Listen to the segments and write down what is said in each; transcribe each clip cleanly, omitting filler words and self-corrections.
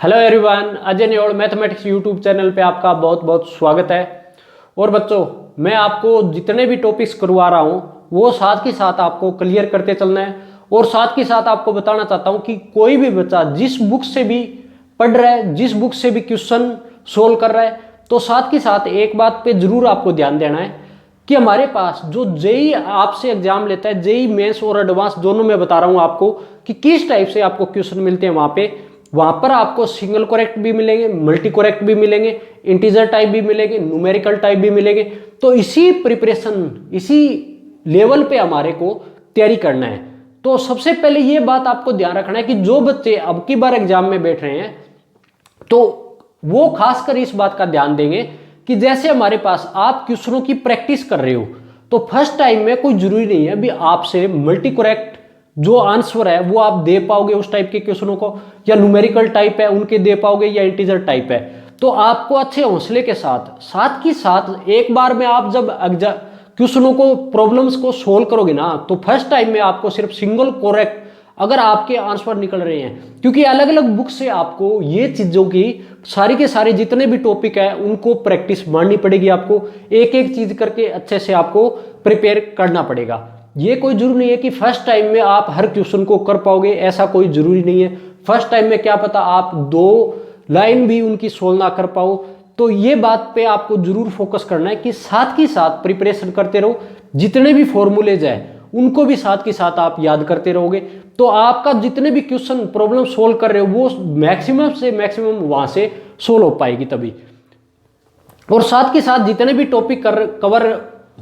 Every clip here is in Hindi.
हेलो एवरीवन, अजय न्योड़ मैथमेटिक्स यूट्यूब चैनल पे आपका बहुत बहुत स्वागत है। और बच्चों, मैं आपको जितने भी टॉपिक्स करवा रहा हूँ वो साथ के साथ आपको क्लियर करते चलना है। और साथ के साथ आपको बताना चाहता हूँ कि कोई भी बच्चा जिस बुक से भी पढ़ रहा है, जिस बुक से भी क्वेश्चन सोल्व कर रहा है, तो साथ के साथ एक बात पे जरूर आपको ध्यान देना है कि हमारे पास जो जेई आपसे एग्जाम लेता है, जेई मेंस और एडवांस दोनों में बता रहा हूँ आपको कि किस टाइप से आपको क्वेश्चन मिलते हैं। वहां पर आपको सिंगल करेक्ट भी मिलेंगे, मल्टी करेक्ट भी मिलेंगे, इंटीजर टाइप भी मिलेंगे, न्यूमेरिकल टाइप भी मिलेंगे। तो इसी प्रिपरेशन, इसी लेवल पे हमारे को तैयारी करना है। तो सबसे पहले ये बात आपको ध्यान रखना है कि जो बच्चे अब की बार एग्जाम में बैठ रहे हैं तो वो खासकर इस बात का ध्यान देंगे कि जैसे हमारे पास आप क्वेश्चनों की प्रैक्टिस कर रहे हो, तो फर्स्ट टाइम में कोई जरूरी नहीं है भी आपसे मल्टी करेक्ट जो आंसर है वो आप दे पाओगे उस टाइप के क्वेश्चनों को, या न्यूमेरिकल टाइप है उनके दे पाओगे, या इंटीजर टाइप है। तो आपको अच्छे हौसले के साथ साथ की साथ एक बार में आप जब क्वेश्चनों को, प्रॉब्लम्स को सोल्व करोगे ना, तो फर्स्ट टाइम में आपको सिर्फ सिंगल करेक्ट अगर आपके आंसर निकल रहे हैं, क्योंकि अलग अलग बुक से आपको ये चीजों की सारी के सारे जितने भी टॉपिक है उनको प्रैक्टिस मारनी पड़ेगी। आपको एक एक चीज करके अच्छे से आपको प्रिपेयर करना पड़ेगा। ये कोई जरूरी नहीं है कि फर्स्ट टाइम में आप हर क्वेश्चन को कर पाओगे, ऐसा कोई जरूरी नहीं है। फर्स्ट टाइम में क्या पता आप 2 लाइन भी उनकी सोल्व ना कर पाओ। तो ये बात पे आपको जरूर फोकस करना है कि साथ ही साथ प्रिपरेशन करते रहो, जितने भी फॉर्मूलेज है उनको भी साथ के साथ आप याद करते रहोगे, तो आपका जितने भी क्वेश्चन प्रॉब्लम सोल्व कर रहे हो वो मैक्सिमम से मैक्सिमम वहां से सोल्व हो पाएगी तभी। और साथ के साथ जितने भी टॉपिक कवर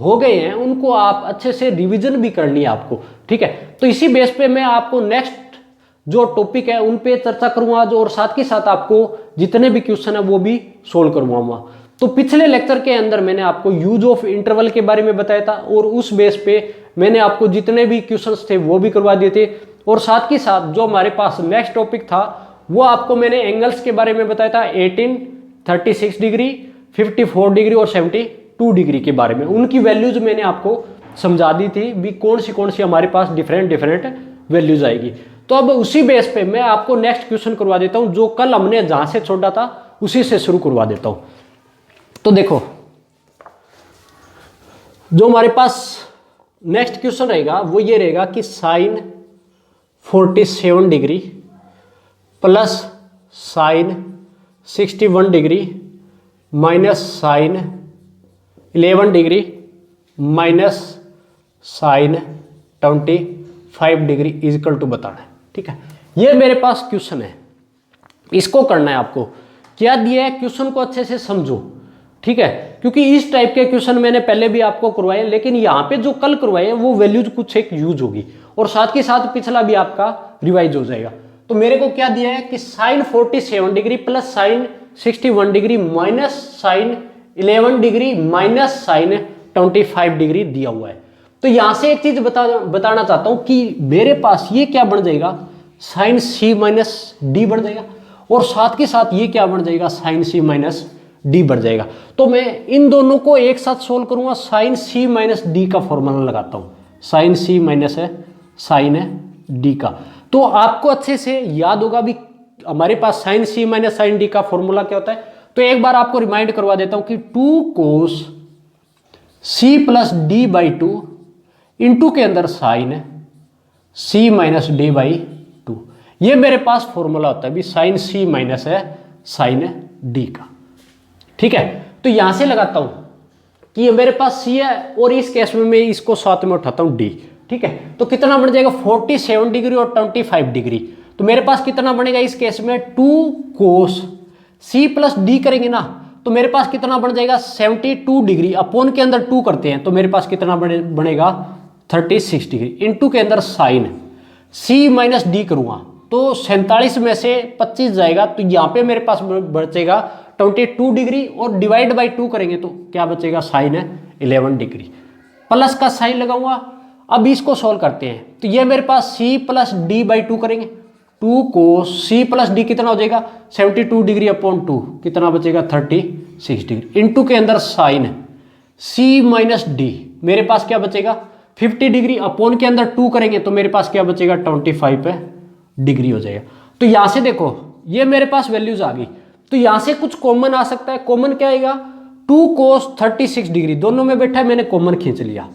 हो गए हैं उनको आप अच्छे से रिवीजन भी करनी है आपको, ठीक है। तो इसी बेस पे मैं आपको नेक्स्ट जो टॉपिक है उन पे चर्चा करूंगा आज, और साथ के साथ आपको जितने भी क्वेश्चन है वो भी सोल्व करवाऊंगा। तो पिछले लेक्चर के अंदर मैंने आपको यूज ऑफ इंटरवल के बारे में बताया था, और उस बेस पे मैंने आपको जितने भी क्वेश्चंस थे वो भी करवा दिए थे। और साथ के साथ जो हमारे पास नेक्स्ट टॉपिक था वो आपको मैंने एंगल्स के बारे में बताया था, 18, 36 डिग्री, 54 डिग्री और 72 डिग्री के बारे में। उनकी वैल्यूज मैंने आपको समझा दी थी भी कौन सी हमारे पास डिफरेंट वैल्यूज आएगी। तो अब उसी बेस पे मैं आपको नेक्स्ट क्वेश्चन करवा देता हूं, जो कल हमने जहां से छोड़ा था उसी से शुरू करवा देता हूं। तो देखो, जो हमारे पास नेक्स्ट क्वेश्चन रहेगा वो ये रहेगा कि sine 47 degree plus sine 61 degree minus sine 11 degree minus sine 25 degree is equal to बताना है, ठीक है। ये मेरे पास क्वेश्चन है, इसको करना है आपको। क्या दिया है, क्वेश्चन को अच्छे से समझो, ठीक है, क्योंकि इस टाइप के क्वेश्चन मैंने पहले भी आपको करवाए, लेकिन यहाँ पे जो कल करवाए हैं वो वैल्यूज कुछ एक यूज होगी, और साथ के साथ पिछला भी आपका रिवाइज हो जाएगा। तो मेरे को क्या दिया है कि sine 47 degree plus sine 61 degree minus sine 11 degree minus sine 25 degree दिया हुआ है। तो यहां से एक चीज बताना चाहता हूं कि मेरे पास ये क्या बन जाएगा, साइन सी माइनस डी बढ़ जाएगा, और साथ के साथ ये क्या बन जाएगा, साइन सी माइनस डी बढ़ जाएगा। तो मैं इन दोनों को एक साथ सोल्व करूंगा, साइन सी माइनस डी का फॉर्मूला लगाता हूं, साइन सी माइनस है साइन डी का। तो आपको अच्छे से याद होगा भी हमारे पास sign C minus sign D का फॉर्मूला क्या होता है। तो एक बार आपको रिमाइंड करवा देता हूं कि 2 cos C plus D by 2 into के अंदर sine C minus D by 2, ये मेरे पास फॉर्मूला होता है भी साइन सी माइनस है साइन डी का, ठीक है। तो यहां से लगाता हूं कि ये मेरे पास सी है, और इस केस में मैं इसको साथ में उठाता हूं डी, ठीक है। तो कितना बन जाएगा, 47 डिग्री और 25 डिग्री। तो मेरे पास कितना बनेगा इस केस में, 2 कोस सी प्लस डी करेंगे ना, तो मेरे पास कितना बन जाएगा, 72 डिग्री अपोन के अंदर 2 करते हैं, तो मेरे पास कितना बनेगा 36 डिग्री इंटू के अंदर साइन सी माइनस डी करूंगा, तो 47 में से 25 जाएगा, तो यहाँ पे मेरे पास बचेगा 22 डिग्री, और डिवाइड बाई 2 करेंगे तो क्या बचेगा, साइन 11 डिग्री। प्लस का साइन लगाऊंगा। अब इसको सॉल्व करते हैं, तो ये मेरे पास सी प्लस डी बाई 2 करेंगे, 2 को सी प्लस डी कितना हो जाएगा, 72 डिग्री अपॉन 2 कितना बचेगा, 36 डिग्री इंटू के अंदर साइन सी माइनस डी, मेरे पास क्या बचेगा 50 डिग्री अपॉन के अंदर 2 करेंगे तो मेरे पास क्या बचेगा 25 डिग्री हो जाएगा। तो यहां से देखो ये मेरे पास वैल्यूज आ गई। तो यहां से कुछ कॉमन आ सकता है। कॉमन क्या आएगा? 2 cos 36 डिग्री, दोनों में बैठा है, मैंने कॉमन खींच लिया।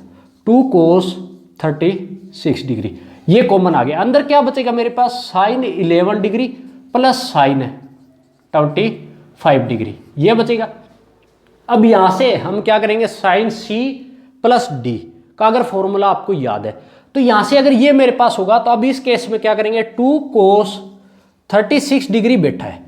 2 cos 36 डिग्री, ये कॉमन आ गया। अंदर क्या बचेगा मेरे पास? Sine 11 degree plus sine 25 degree, ये बचेगा। अब यहां से हम क्या करेंगे? साइन सी प्लस डी का अगर फॉर्मूला आपको याद है तो यहां से अगर ये मेरे पास होगा तो अब इस केस में क्या करेंगे? 2 cos 36 डिग्री बैठा है,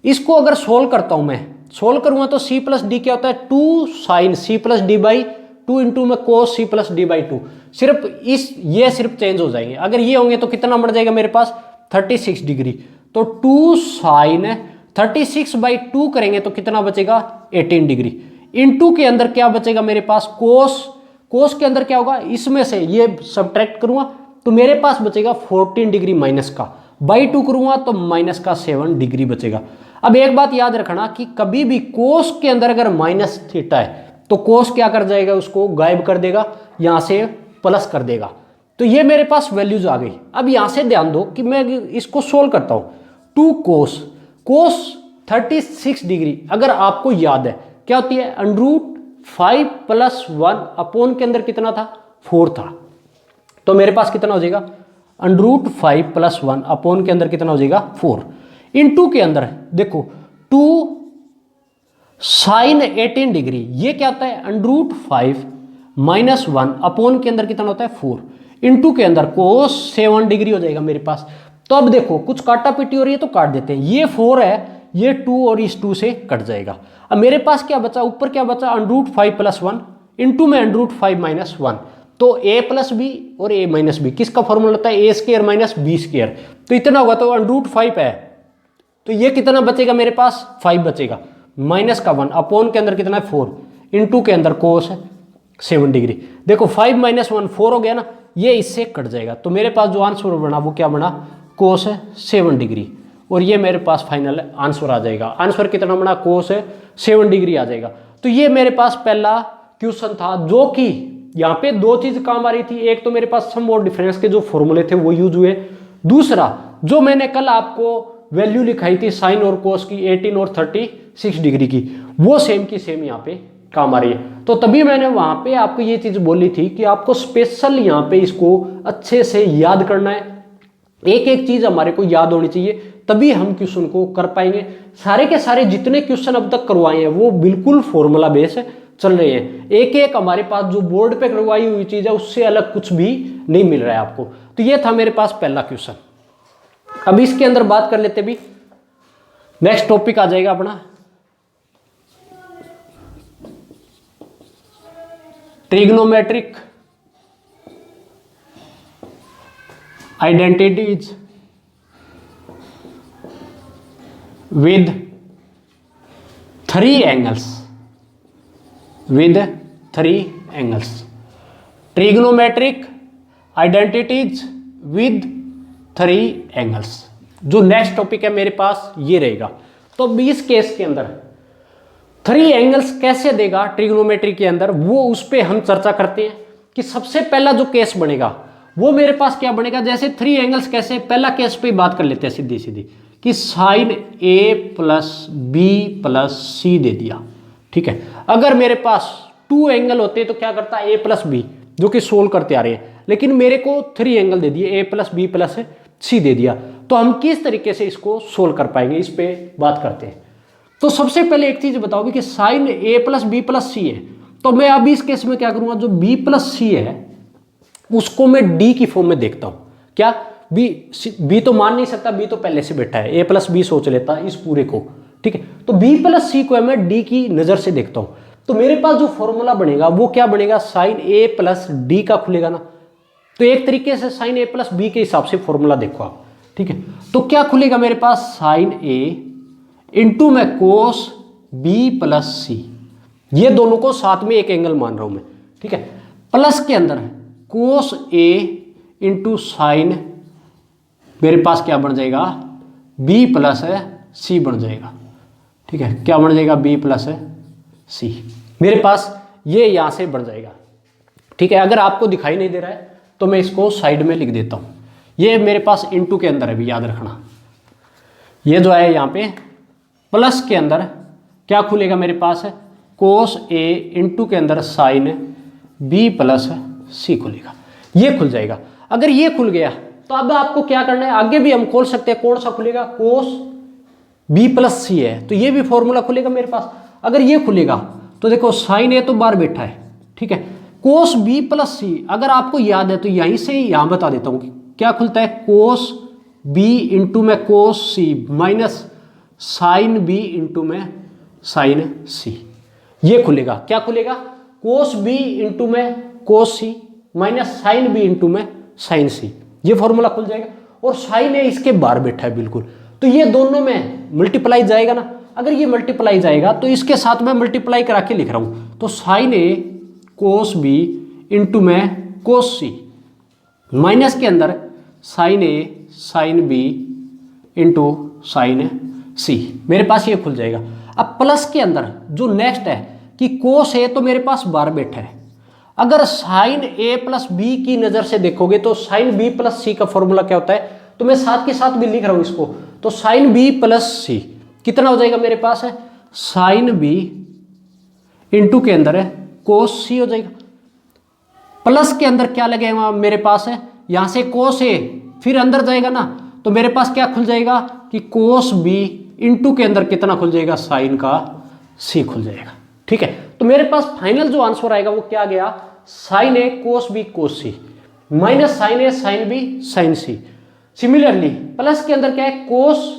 इसको अगर सोल्व करता हूं मैं, सोल्व करूंगा तो सी प्लस डी क्या होता है? 2 sine C plus D by 2 into में cos C plus D by 2। सिर्फ ये सिर्फ चेंज हो जाएंगे। अगर ये होंगे तो कितना बढ़ जाएगा मेरे पास? 36 डिग्री। तो 2 साइन 36 बाई 2 करेंगे तो कितना बचेगा? 18 डिग्री। इंटू के अंदर क्या बचेगा मेरे पास? कोस। कोस के अंदर क्या होगा? इसमें से ये सब्ट्रैक्ट करूंगा तो मेरे पास बचेगा 14 डिग्री माइनस का, बाई 2 करूंगा तो माइनस का 7 डिग्री बचेगा। अब एक बात याद रखना कि कभी भी कोस के अंदर अगर माइनस थीटा है तो कोस क्या कर जाएगा? उसको गायब कर देगा, यहां से प्लस कर देगा। तो ये मेरे पास वैल्यूज आ गई। अब यहां से ध्यान दो कि मैं इसको सोल्व करता हूं। 2 कोस 36 डिग्री अगर आपको याद है क्या होती है? √5 प्लस 1 अपोन के अंदर कितना था? 4 था। तो मेरे पास कितना हो जाएगा? √5 प्लस 1 अपोन के अंदर कितना हो जाएगा? 4। इंटू के अंदर देखो 2 साइन 18 डिग्री, ये क्या होता है? √5 माइनस 1 अपोन के अंदर कितना होता है? 4। इंटू के अंदर कोस 7 डिग्री हो जाएगा मेरे पास। तो अब देखो कुछ काटा पिटी हो रही है तो काट देते हैं। ये 4 है, ये 2 और इस 2 से कट जाएगा। अब मेरे पास क्या बचा? ऊपर क्या बचा? √5 प्लस 1 इंटू में √5 माइनस 1। तो a प्लस बी और a माइनस बी किसका फॉर्मूला होता है? a square minus B square. तो इतना होगा तो √5 है, तो ये कितना बचेगा मेरे पास? 5 बचेगा। माइनस का 1 अपोन के अंदर कितना है? 4 इंटू के अंदर कोस 7 डिग्री। देखो 5 माइनस 1 4 हो गया ना, ये इससे कट जाएगा। तो मेरे पास जो आंसर बना वो क्या बना? कोस 7 डिग्री। और ये मेरे पास फाइनल आंसर आ जाएगा। आंसर कितना बना? कोस 7 डिग्री आ जाएगा। तो ये मेरे पास पहला क्वेश्चन था जो कि यहाँ पे दो चीज काम आ रही थी। एक तो मेरे पास सम और डिफरेंस के जो फॉर्मूले थे वो यूज हुए। दूसरा जो मैंने कल आपको वैल्यू लिखाई थी साइन और कोस की 18 और 36 डिग्री की, वो सेम की सेम यहाँ पे काम आ रही है। तो तभी मैंने वहां पे आपको ये चीज बोली थी कि आपको स्पेशल यहाँ पे इसको अच्छे से याद करना है। एक एक चीज हमारे को याद होनी चाहिए, तभी हम क्वेश्चन को कर पाएंगे। सारे के सारे जितने क्वेश्चन अब तक करवाए हैं वो बिल्कुल फॉर्मूला बेस चल रहे हैं। एक एक हमारे पास जो बोर्ड पे करवाई हुई चीज है उससे अलग कुछ भी नहीं मिल रहा है आपको। तो ये था मेरे पास पहला क्वेश्चन। अब इसके अंदर बात कर लेते भी, नेक्स्ट टॉपिक आ जाएगा अपना trigonometric identities with 3 angles, with 3 angles, trigonometric identities with 3 angles। जो नेक्स्ट टॉपिक है मेरे पास ये रहेगा। तो अब इस केस के अंदर 3 एंगल्स कैसे देगा ट्रिग्नोमेट्री के अंदर, वो उस पर हम चर्चा करते हैं। कि सबसे पहला जो केस बनेगा वो मेरे पास क्या बनेगा? जैसे 3 एंगल्स कैसे, पहला केस पे बात कर लेते हैं सीधी सीधी कि साइन ए प्लस बी प्लस सी दे दिया। ठीक है, अगर मेरे पास 2 एंगल होते तो क्या करता? ए प्लस बी, जो कि सोल्व करते आ रहे हैं, लेकिन मेरे को 3 एंगल दे दिए, ए प्लस बी प्लस सी दे दिया। तो हम किस तरीके से इसको सोल्व कर पाएंगे, इस पे बात करते हैं। तो सबसे पहले एक चीज बताओगे कि साइन ए प्लस बी प्लस सी है, तो मैं अभी इस केस में क्या करूंगा? जो बी प्लस सी है उसको मैं डी की फॉर्म में देखता हूं। क्या? बी तो मान नहीं सकता, बी तो पहले से बैठा है, ए प्लस बी सोच लेता इस पूरे को। ठीक है, तो बी प्लस सी को मैं डी की नजर से देखता हूं। तो मेरे पास जो फॉर्मूला बनेगा वो क्या बनेगा? साइन ए प्लस डी का खुलेगा ना। तो एक तरीके से साइन ए प्लस बी के हिसाब से फॉर्मूला देखो आप। ठीक है, तो क्या खुलेगा मेरे पास? साइन ए इंटू में कोस बी प्लस सी, ये दोनों को साथ में एक एंगल मान रहा हूं मैं। ठीक है, प्लस के अंदर कोस ए इंटू साइन, मेरे पास क्या बन जाएगा? बी प्लस सी बन जाएगा। ठीक है, क्या बन जाएगा? बी प्लस सी। मेरे पास ये यहां से बन जाएगा। ठीक है, अगर आपको दिखाई नहीं दे रहा है तो मैं इसको साइड में लिख देता हूं। ये मेरे पास इनटू के अंदर है भी, याद रखना। ये जो है यहाँ पे प्लस के अंदर क्या खुलेगा मेरे पास है, कोस ए इंटू के अंदर साइन बी प्लस सी खुलेगा, ये खुल जाएगा। अगर ये खुल गया तो अब आपको क्या करना है, आगे भी हम खोल सकते हैं। कौन सा खुलेगा, कोस बी प्लस सी है तो ये भी फॉर्मूला खुलेगा मेरे पास। अगर ये खुलेगा तो देखो साइन ए तो बाहर बैठा है, ठीक है, कोस बी प्लस सी अगर आपको याद है तो यहीं से यहां बता देता हूं कि क्या खुलता है, कोस बी इंटू में cos C minus sign B into में साइन सी, ये खुलेगा। क्या खुलेगा, कोस बी इंटू में cos C minus sign B into में साइन सी, ये फॉर्मूला खुल जाएगा। और साइन ए इसके बाहर बैठा है बिल्कुल, तो ये दोनों में मल्टीप्लाई जाएगा ना। अगर ये मल्टीप्लाई जाएगा तो इसके साथ में मल्टीप्लाई करा के लिख रहा हूं, तो sign A cos B into में कोस सी माइनस के अंदर sign A sine B into sine सी, मेरे पास ये खुल जाएगा। अब प्लस के अंदर जो नेक्स्ट है कि कोस ए तो मेरे पास बाहर बैठा है, अगर साइन ए प्लस बी की नजर से देखोगे तो साइन बी प्लस सी का फॉर्मूला क्या होता है, तो मैं साथ के साथ भी लिख रहा हूं इसको, तो साइन बी प्लस सी कितना हो जाएगा मेरे पास है, साइन बी इंटू के अंदर है कोस सी हो जाएगा। प्लस के अंदर क्या लगेगा मेरे पास है, यहां से कोस ए फिर अंदर जाएगा ना, तो मेरे पास क्या खुल जाएगा कि कोस बी इंटू के अंदर कितना खुल जाएगा, साइन का सी खुल जाएगा, ठीक है। तो मेरे पास फाइनल जो आंसर आएगा वो क्या गया, sine A cos B cos C minus sine A sine B sine C. Similarly plus के अंदर क्या है, cos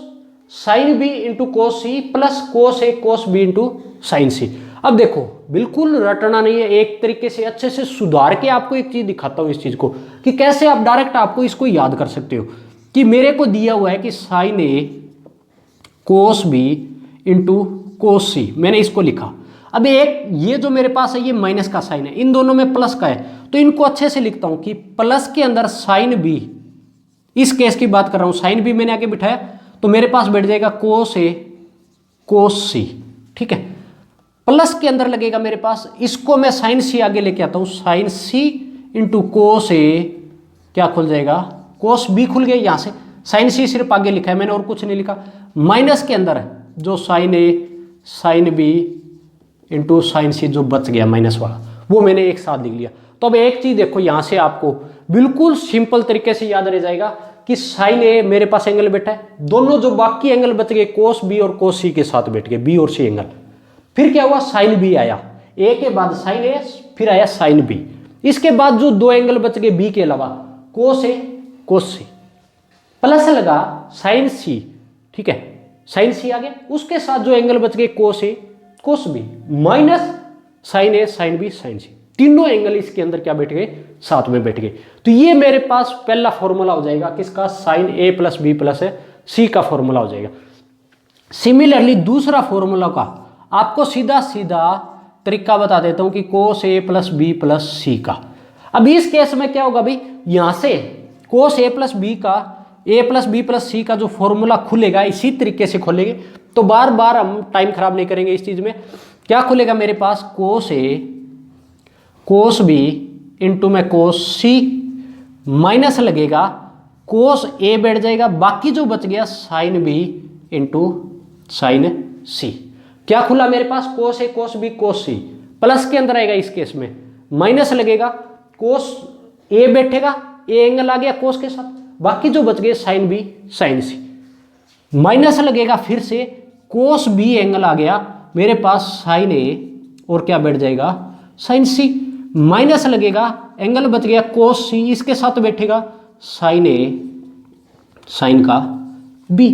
sine B into cos C plus cos A cos B into sine C. अब देखो बिल्कुल रटना नहीं है, एक तरीके से अच्छे से सुधार के आपको एक चीज दिखाता हूं इस चीज को कि कैसे आप डायरेक्ट आपको इसको याद कर सकते हो। कि मेरे को दिया हुआ है कि sign A cos B into cos सी, मैंने इसको लिखा। अब एक ये जो मेरे पास है ये माइनस का साइन है, इन दोनों में प्लस का है, तो इनको अच्छे से लिखता हूं कि प्लस के अंदर साइन बी, इस केस की बात कर रहा हूं, साइन बी मैंने आगे बिठाया तो मेरे पास बैठ जाएगा कोस ए कोस सी, ठीक है। प्लस के अंदर लगेगा मेरे पास, इसको मैं साइन सी आगे लेके आता हूं, साइन सी इंटू कोस ए क्या खुल जाएगा, कोस बी खुल गया, यहां से साइन सी सिर्फ आगे लिखा है मैंने और कुछ नहीं लिखा। माइनस के अंदर जो sign A sine B into sine सी जो बच गया माइनस वाला वो मैंने एक साथ लिख लिया। तो अब एक चीज देखो यहां से आपको बिल्कुल सिंपल तरीके से याद रह जाएगा कि साइन ए मेरे पास एंगल बैठा है, दोनों जो बाकी एंगल बच गए कोस बी और कोस सी के साथ बैठ गए, बी और सी एंगल। फिर क्या हुआ, साइन बी आया, ए के बाद साइन ए फिर आया साइन बी, इसके बाद जो दो एंगल बच गए बी के अलावा कोस ए कोस सी, प्लस लगा साइन सी, ठीक है, साइन सी आ गया, उसके साथ जो एंगल बच गए कोस A cos B minus sine A sine B sine सी, तीनों एंगल इसके अंदर क्या बैठ गए, साथ में बैठ गए। तो ये मेरे पास पहला फॉर्मूला हो जाएगा किसका, साइन ए प्लस बी प्लस सी का फॉर्मूला हो जाएगा। सिमिलरली दूसरा फॉर्मूला का आपको सीधा सीधा तरीका बता देता हूं कि कोस A plus B plus C का। अब इस केस में क्या होगा भाई, यहां से कोस ए प्लस बी का ए प्लस बी प्लस सी का जो फॉर्मूला खुलेगा इसी तरीके से खोलेंगे, तो बार बार हम टाइम खराब नहीं करेंगे इस चीज में। क्या खुलेगा मेरे पास, कोस ए कोस बी इंटू में कोस सी माइनस लगेगा कोस ए बैठ जाएगा, बाकी जो बच गया साइन बी इंटू साइन सी। क्या खुला मेरे पास, कोस A cos B cos C, plus के अंदर आएगा इस केस में, माइनस लगेगा कोस ए बैठेगा, ए एंगल आ गया कोस के साथ, बाकी जो बच गए sign B sine C, minus लगेगा फिर से कोस बी एंगल आ गया मेरे पास साइन ए और क्या बैठ जाएगा साइन सी, माइनस लगेगा एंगल बच गया कोस सी, इसके साथ बैठेगा साइन ए साइन का बी।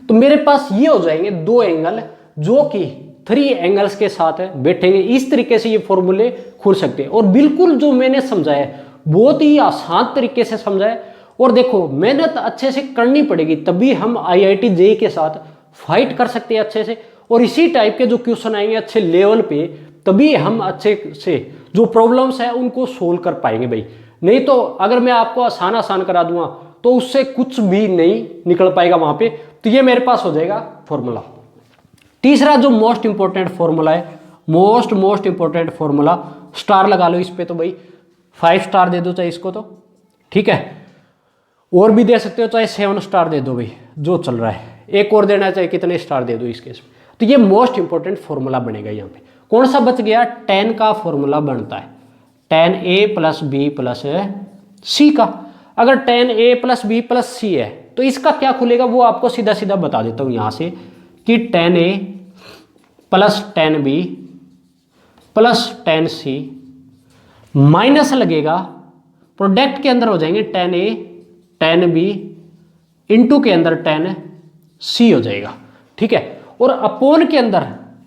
तो मेरे पास ये हो जाएंगे दो एंगल जो कि थ्री एंगल्स के साथ बैठेंगे। इस तरीके से ये फॉर्मूले खुल सकते हैं और बिल्कुल जो मैंने समझाया बहुत ही आसान तरीके से समझाया। और देखो मेहनत अच्छे से करनी पड़ेगी तभी हम IIT JEE के साथ फाइट कर सकते हैं अच्छे से, और इसी टाइप के जो क्वेश्चन आएंगे अच्छे लेवल पे तभी हम अच्छे से जो प्रॉब्लम्स है उनको सोल्व कर पाएंगे भाई। नहीं तो अगर मैं आपको आसान करा दूंगा तो उससे कुछ भी नहीं निकल पाएगा वहां पे। तो ये मेरे पास हो जाएगा फॉर्मूला। तीसरा जो मोस्ट इंपॉर्टेंट फॉर्मूला है, मोस्ट इंपॉर्टेंट फॉर्मूला, स्टार लगा लो इस पे, तो भाई 5 स्टार दे दो चाहे इसको, तो ठीक है, और भी दे सकते हो चाहे 7 स्टार दे दो भाई, जो चल रहा है। एक और देना चाहे कितने स्टार दे दो इस केस में। तो ये मोस्ट इंपॉर्टेंट फॉर्मूला बनेगा यहाँ पे। कौन सा बच गया, tan का फॉर्मूला बनता है tan a plus B plus C का। अगर tan a plus B plus C है तो इसका क्या खुलेगा वो आपको सीधा सीधा बता देता हूँ यहाँ से कि tan a plus tan b plus tan c minus लगेगा, प्रोडक्ट के अंदर हो जाएंगे tan a tan b into के अंदर tan c हो जाएगा, ठीक है। और अपोन के अंदर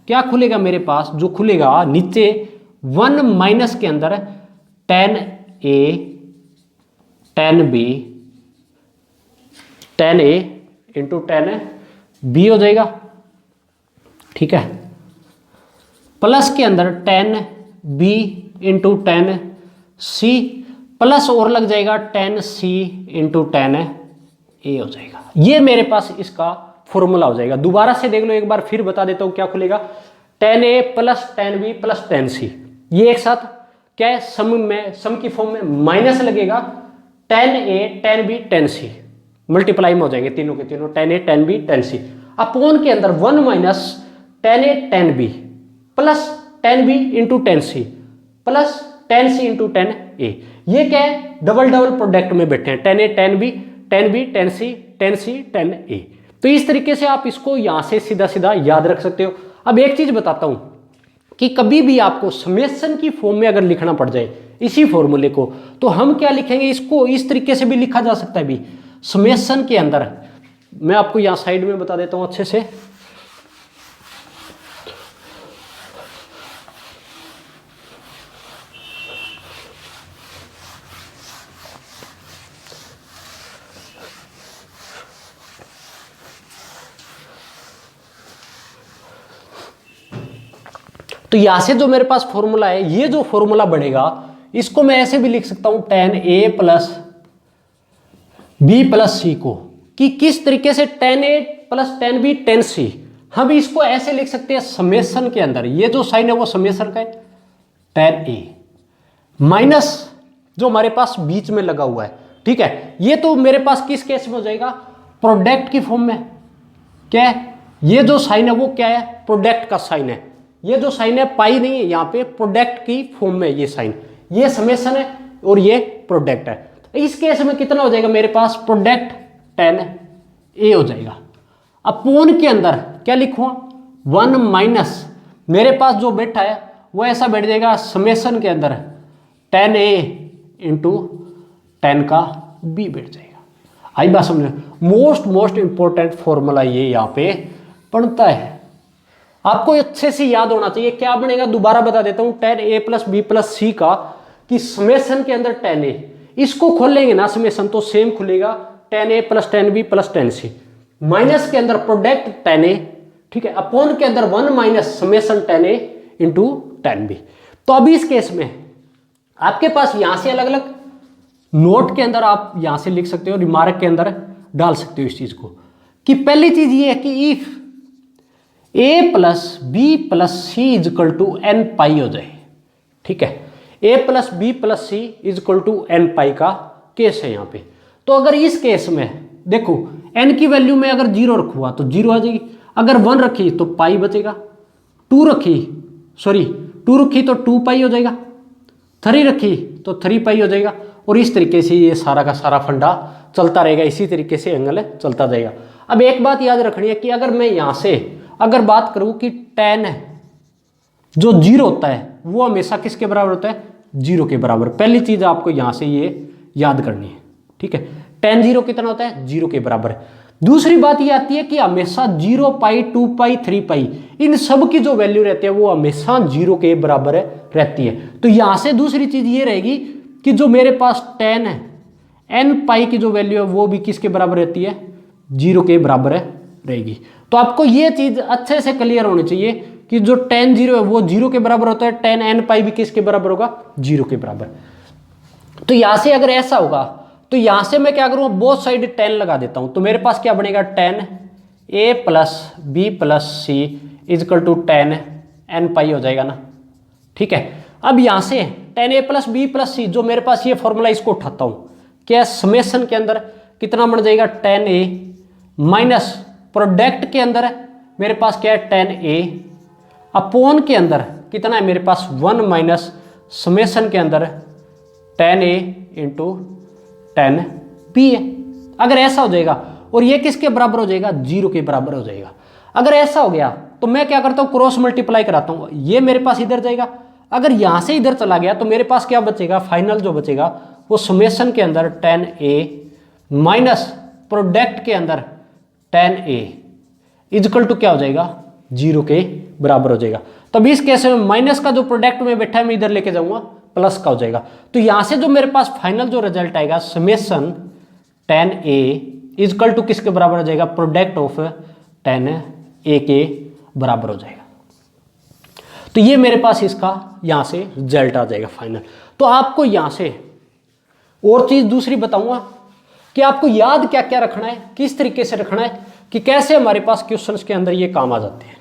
क्या खुलेगा मेरे पास, जो खुलेगा नीचे 1 माइनस के अंदर tan a tan b tan a into tan b हो जाएगा, ठीक है। प्लस के अंदर tan b into tan c plus और लग जाएगा tan c into tan a हो जाएगा। ये मेरे पास इसका फॉर्मूला हो जाएगा। दोबारा से देख लो एक बार, फिर बता देता हूं क्या खुलेगा, tan a plus tan b plus tan c। ये एक साथ क्या है, सम की फॉर्म में माइनस लगेगा, tan a tan b tan c multiply में हो जाएंगे तीनों के तीनों, tan a tan b tan c। Upon के अंदर 1 minus tan a tan b plus tan b into tan c plus tan c into tan a। ये क्या है, डबल डबल प्रोडक्ट में बैठे हैं, tan a tan b tan c tan a। तो इस तरीके से आप इसको यहां से सीधा सीधा याद रख सकते हो। अब एक चीज बताता हूं कि कभी भी आपको समेशन की फॉर्म में अगर लिखना पड़ जाए इसी फॉर्मूले को, तो हम क्या लिखेंगे, इसको इस तरीके से भी लिखा जा सकता है भी। समेशन के अंदर मैं आपको यहां साइड में बता देता हूं अच्छे से, तो यहां से जो मेरे पास फॉर्मूला है, ये जो फॉर्मूला बनेगा इसको मैं ऐसे भी लिख सकता हूं tan a plus b plus C को, कि किस तरीके से tan a plus tan b tan c। हम इसको ऐसे लिख सकते हैं समेशन के अंदर, ये जो साइन है वो समेशन का है, tan a माइनस जो हमारे पास बीच में लगा हुआ है, ठीक है। ये तो मेरे पास किस केस में हो जाएगा, प्रोडक्ट की फॉर्म में। क्या है, ये जो साइन है वो क्या है, प्रोडक्ट का साइन है। ये जो साइन है पाई नहीं है, यहाँ पे प्रोडक्ट की फॉर्म में ये साइन, ये समेशन है और ये प्रोडक्ट है। तो इस केस में कितना हो जाएगा मेरे पास, प्रोडक्ट tan a हो जाएगा। अपोन के अंदर क्या लिखूँ, 1 माइनस मेरे पास जो बैठा है वो ऐसा बैठ जाएगा समेशन के अंदर tan a इंटू tan का b बैठ जाएगा। आई बात समझ, मोस्ट इंपॉर्टेंट फॉर्मूला ये यहाँ पे बनता है, आपको अच्छे से याद होना चाहिए। क्या बनेगा, दोबारा बता देता हूं, tan a plus b plus c का, कि समेशन के अंदर tan a, इसको खोल लेंगे ना समेशन तो सेम खुलेगा tan a plus tan b plus tan c, minus के अंदर प्रोडक्ट tan a, ठीक है, अपॉन के अंदर 1 minus summation tan a into tan b। तो अभी इस केस में आपके पास यहां से अलग अलग नोट के अंदर आप यहां से लिख सकते हो, रिमार्क के अंदर डाल सकते हो इस चीज को, कि पहली चीज ये है कि if a plus B plus C is equal to n pi हो जाए, ठीक है। a plus B plus C is equal to n pi का केस है यहाँ पे। तो अगर इस केस में देखो n की वैल्यू में अगर 0 रखूंगा तो 0 आ जाएगी, अगर 1 रखी तो पाई बचेगा, 2 रखी तो 2 पाई हो जाएगा, 3 रखी तो 3 पाई हो जाएगा। और इस तरीके से ये सारा का सारा फंडा चलता रहेगा, इसी तरीके से एंगल चलता जाएगा। अब एक बात याद रखनी है कि अगर मैं यहाँ से अगर बात करूं कि tan जो 0 होता है वो हमेशा किसके बराबर होता है, 0 के बराबर। पहली चीज आपको यहां से ये याद करनी है, ठीक है। tan 0 कितना होता है, 0 के बराबर। दूसरी बात ये आती है कि हमेशा 0 पाई 2 पाई 3 पाई इन सब की जो वैल्यू रहती है वो हमेशा 0 के बराबर रहती है। तो यहां से दूसरी चीज ये रहेगी कि जो मेरे पास tan है n पाई की जो वैल्यू है वो भी किसके बराबर रहती है, 0 के बराबर रहेगी। तो आपको ये चीज अच्छे से क्लियर होनी चाहिए कि जो tan 0 है वो 0 के बराबर होता है, tan n पाई भी किसके बराबर होगा, 0 के बराबर। तो यहां से अगर ऐसा होगा तो यहां से मैं क्या करूंगा, बोथ साइड tan लगा देता हूं, तो मेरे पास क्या बनेगा, tan a plus B plus C is equal to tan n pi हो जाएगा ना, ठीक है। अब यहां से tan a plus B plus C जो मेरे पास ये फॉर्मूला, इसको उठाता हूं, क्या समेशन के अंदर कितना बन जाएगा, tan a माइनस प्रोडक्ट के अंदर मेरे पास क्या है 10a अपॉन के अंदर कितना है मेरे पास 1 माइनस समेशन के अंदर 10a इंटू 10b है। अगर ऐसा हो जाएगा और ये किसके बराबर हो जाएगा 0 के बराबर हो जाएगा। अगर ऐसा हो गया तो मैं क्या करता हूँ क्रॉस मल्टीप्लाई कराता हूँ, ये मेरे पास इधर जाएगा, अगर यहां से इधर चला गया तो मेरे पास क्या बचेगा फाइनल जो बचेगा वो समेशन के अंदर 10a माइनस प्रोडक्ट के अंदर 10a इजकल टू क्या हो जाएगा 0 के बराबर हो जाएगा। तब इस केस में माइनस का जो प्रोडक्ट में बैठा है मैं इधर लेके जाऊंगा प्लस का हो जाएगा। तो यहां से जो मेरे पास फाइनल जो रिजल्ट आएगा समेशन 10a इजकल टू किसके बराबर हो जाएगा प्रोडक्ट ऑफ 10a के बराबर हो जाएगा। तो ये मेरे पास इसका यहां से रिजल्ट आ जाएगा फाइनल। तो आपको यहां से और चीज दूसरी बताऊंगा कि आपको याद क्या क्या रखना है, किस तरीके से रखना है, कि कैसे हमारे पास क्वेश्चंस के अंदर ये काम आ जाते हैं।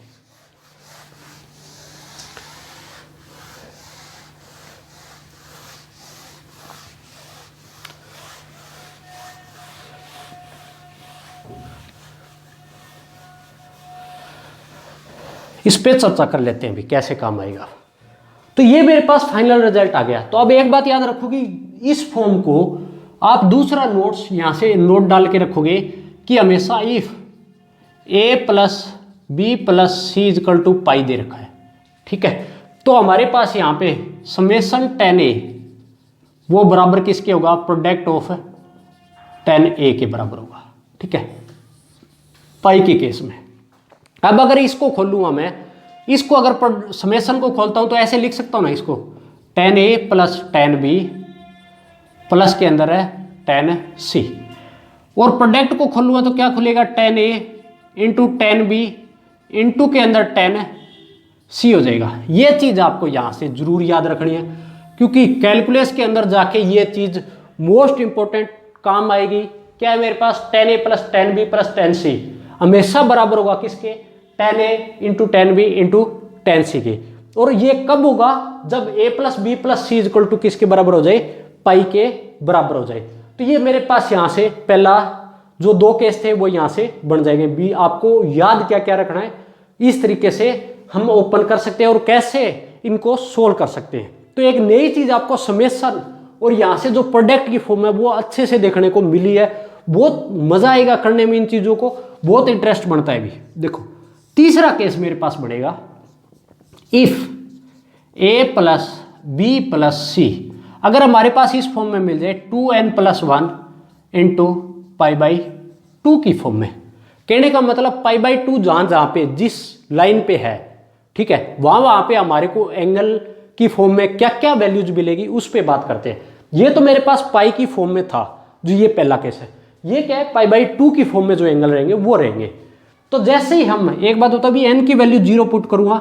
इस पे चर्चा कर लेते हैं भी कैसे काम आएगा। तो ये मेरे पास फाइनल रिजल्ट आ गया। तो अब एक बात याद रखो कि इस फॉर्म को आप दूसरा नोट्स यहां से नोट डाल के रखोगे कि हमेशा if a plus B plus C is equal to pi दे रखा है, ठीक है। तो हमारे पास यहाँ पे समेशन 10a वो बराबर किसके होगा प्रोडक्ट ऑफ 10a के बराबर होगा, ठीक है, पाई के केस में। अब अगर इसको खोलूंगा मैं, इसको अगर समेशन को खोलता हूं तो ऐसे लिख सकता हूं ना इसको 10a प्लस 10b प्लस के अंदर है 10c, और प्रोडक्ट को खोलूंगा तो क्या खुलेगा 10a इंटू 10b इंटू के अंदर 10c हो जाएगा। ये चीज़ आपको यहाँ से जरूर याद रखनी है क्योंकि कैलकुलस के अंदर जाके ये चीज़ मोस्ट इंपॉर्टेंट काम आएगी। क्या है मेरे पास 10a plus 10b plus 10c हमेशा बराबर होगा किसके 10a into 10b into 10c के। और ये कब होगा जब a plus B plus C equal to किसके बराबर हो जाए पाई के बराबर हो जाए। तो ये मेरे पास यहाँ से पहला जो दो केस थे वो यहाँ से बन जाएंगे। बी आपको याद क्या क्या रखना है, इस तरीके से हम ओपन कर सकते हैं और कैसे इनको सोल्व कर सकते हैं। तो एक नई चीज आपको समेशन और यहाँ से जो प्रोडक्ट की फॉर्म है वो अच्छे से देखने को मिली है। बहुत मजा आएगा करने में इन चीजों को, बहुत इंटरेस्ट बनता है भी। देखो तीसरा केस मेरे पास बढ़ेगा if a plus B plus C, अगर हमारे पास इस फॉर्म में मिल जाए 2n plus 1 into pi by 2 की फॉर्म में। कहने का मतलब पाई बाई 2 जहां पे जिस लाइन पे है, ठीक है, वहां पे हमारे को एंगल की फॉर्म में क्या क्या वैल्यूज मिलेगी उस पे बात करते हैं। ये तो मेरे पास पाई की फॉर्म में था जो ये पहला केस है। ये क्या है पाई बाई 2 की फॉर्म में जो एंगल रहेंगे वो रहेंगे। तो जैसे ही हम एक बात होता है एन की वैल्यू 0 पुट करूंगा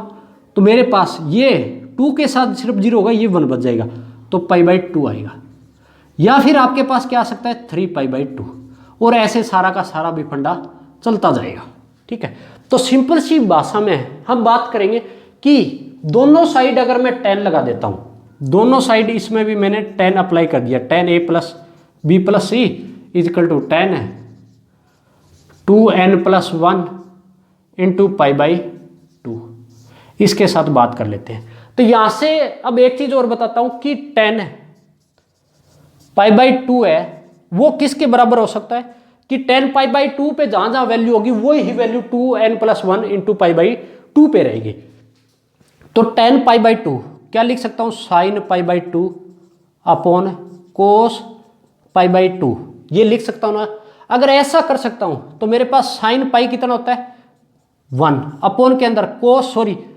तो मेरे पास ये 2 के साथ सिर्फ 0 होगा, ये 1 बच जाएगा तो पाई बाई 2 आएगा। या फिर आपके पास क्या आ सकता है 3 पाई बाई 2, और ऐसे सारा का सारा भी फंडा चलता जाएगा, ठीक है। तो सिंपल सी भाषा में हम बात करेंगे कि दोनों साइड अगर मैं 10 लगा देता हूं, दोनों साइड इसमें भी मैंने 10 अप्लाई कर दिया, 10a plus B plus C is equal to 10 है 2n plus 1 into pi by 2। इसके साथ बात कर लेते हैं। तो यहां से अब एक चीज और बताता हूं कि 10 पाई बाई 2 है वो किसके बराबर हो सकता है कि 10 पाई बाई 2 पे जहां जहां वैल्यू होगी वही value 2n plus 1 into pi by 2 पे रहेगी। तो 10 पाई बाई 2 क्या लिख सकता हूं sine pi by 2 upon cos pi by 2, ये लिख सकता हूं ना। अगर ऐसा कर सकता हूं तो मेरे पास साइन पाई कितना होता है 1 अपॉन के अंदर कोस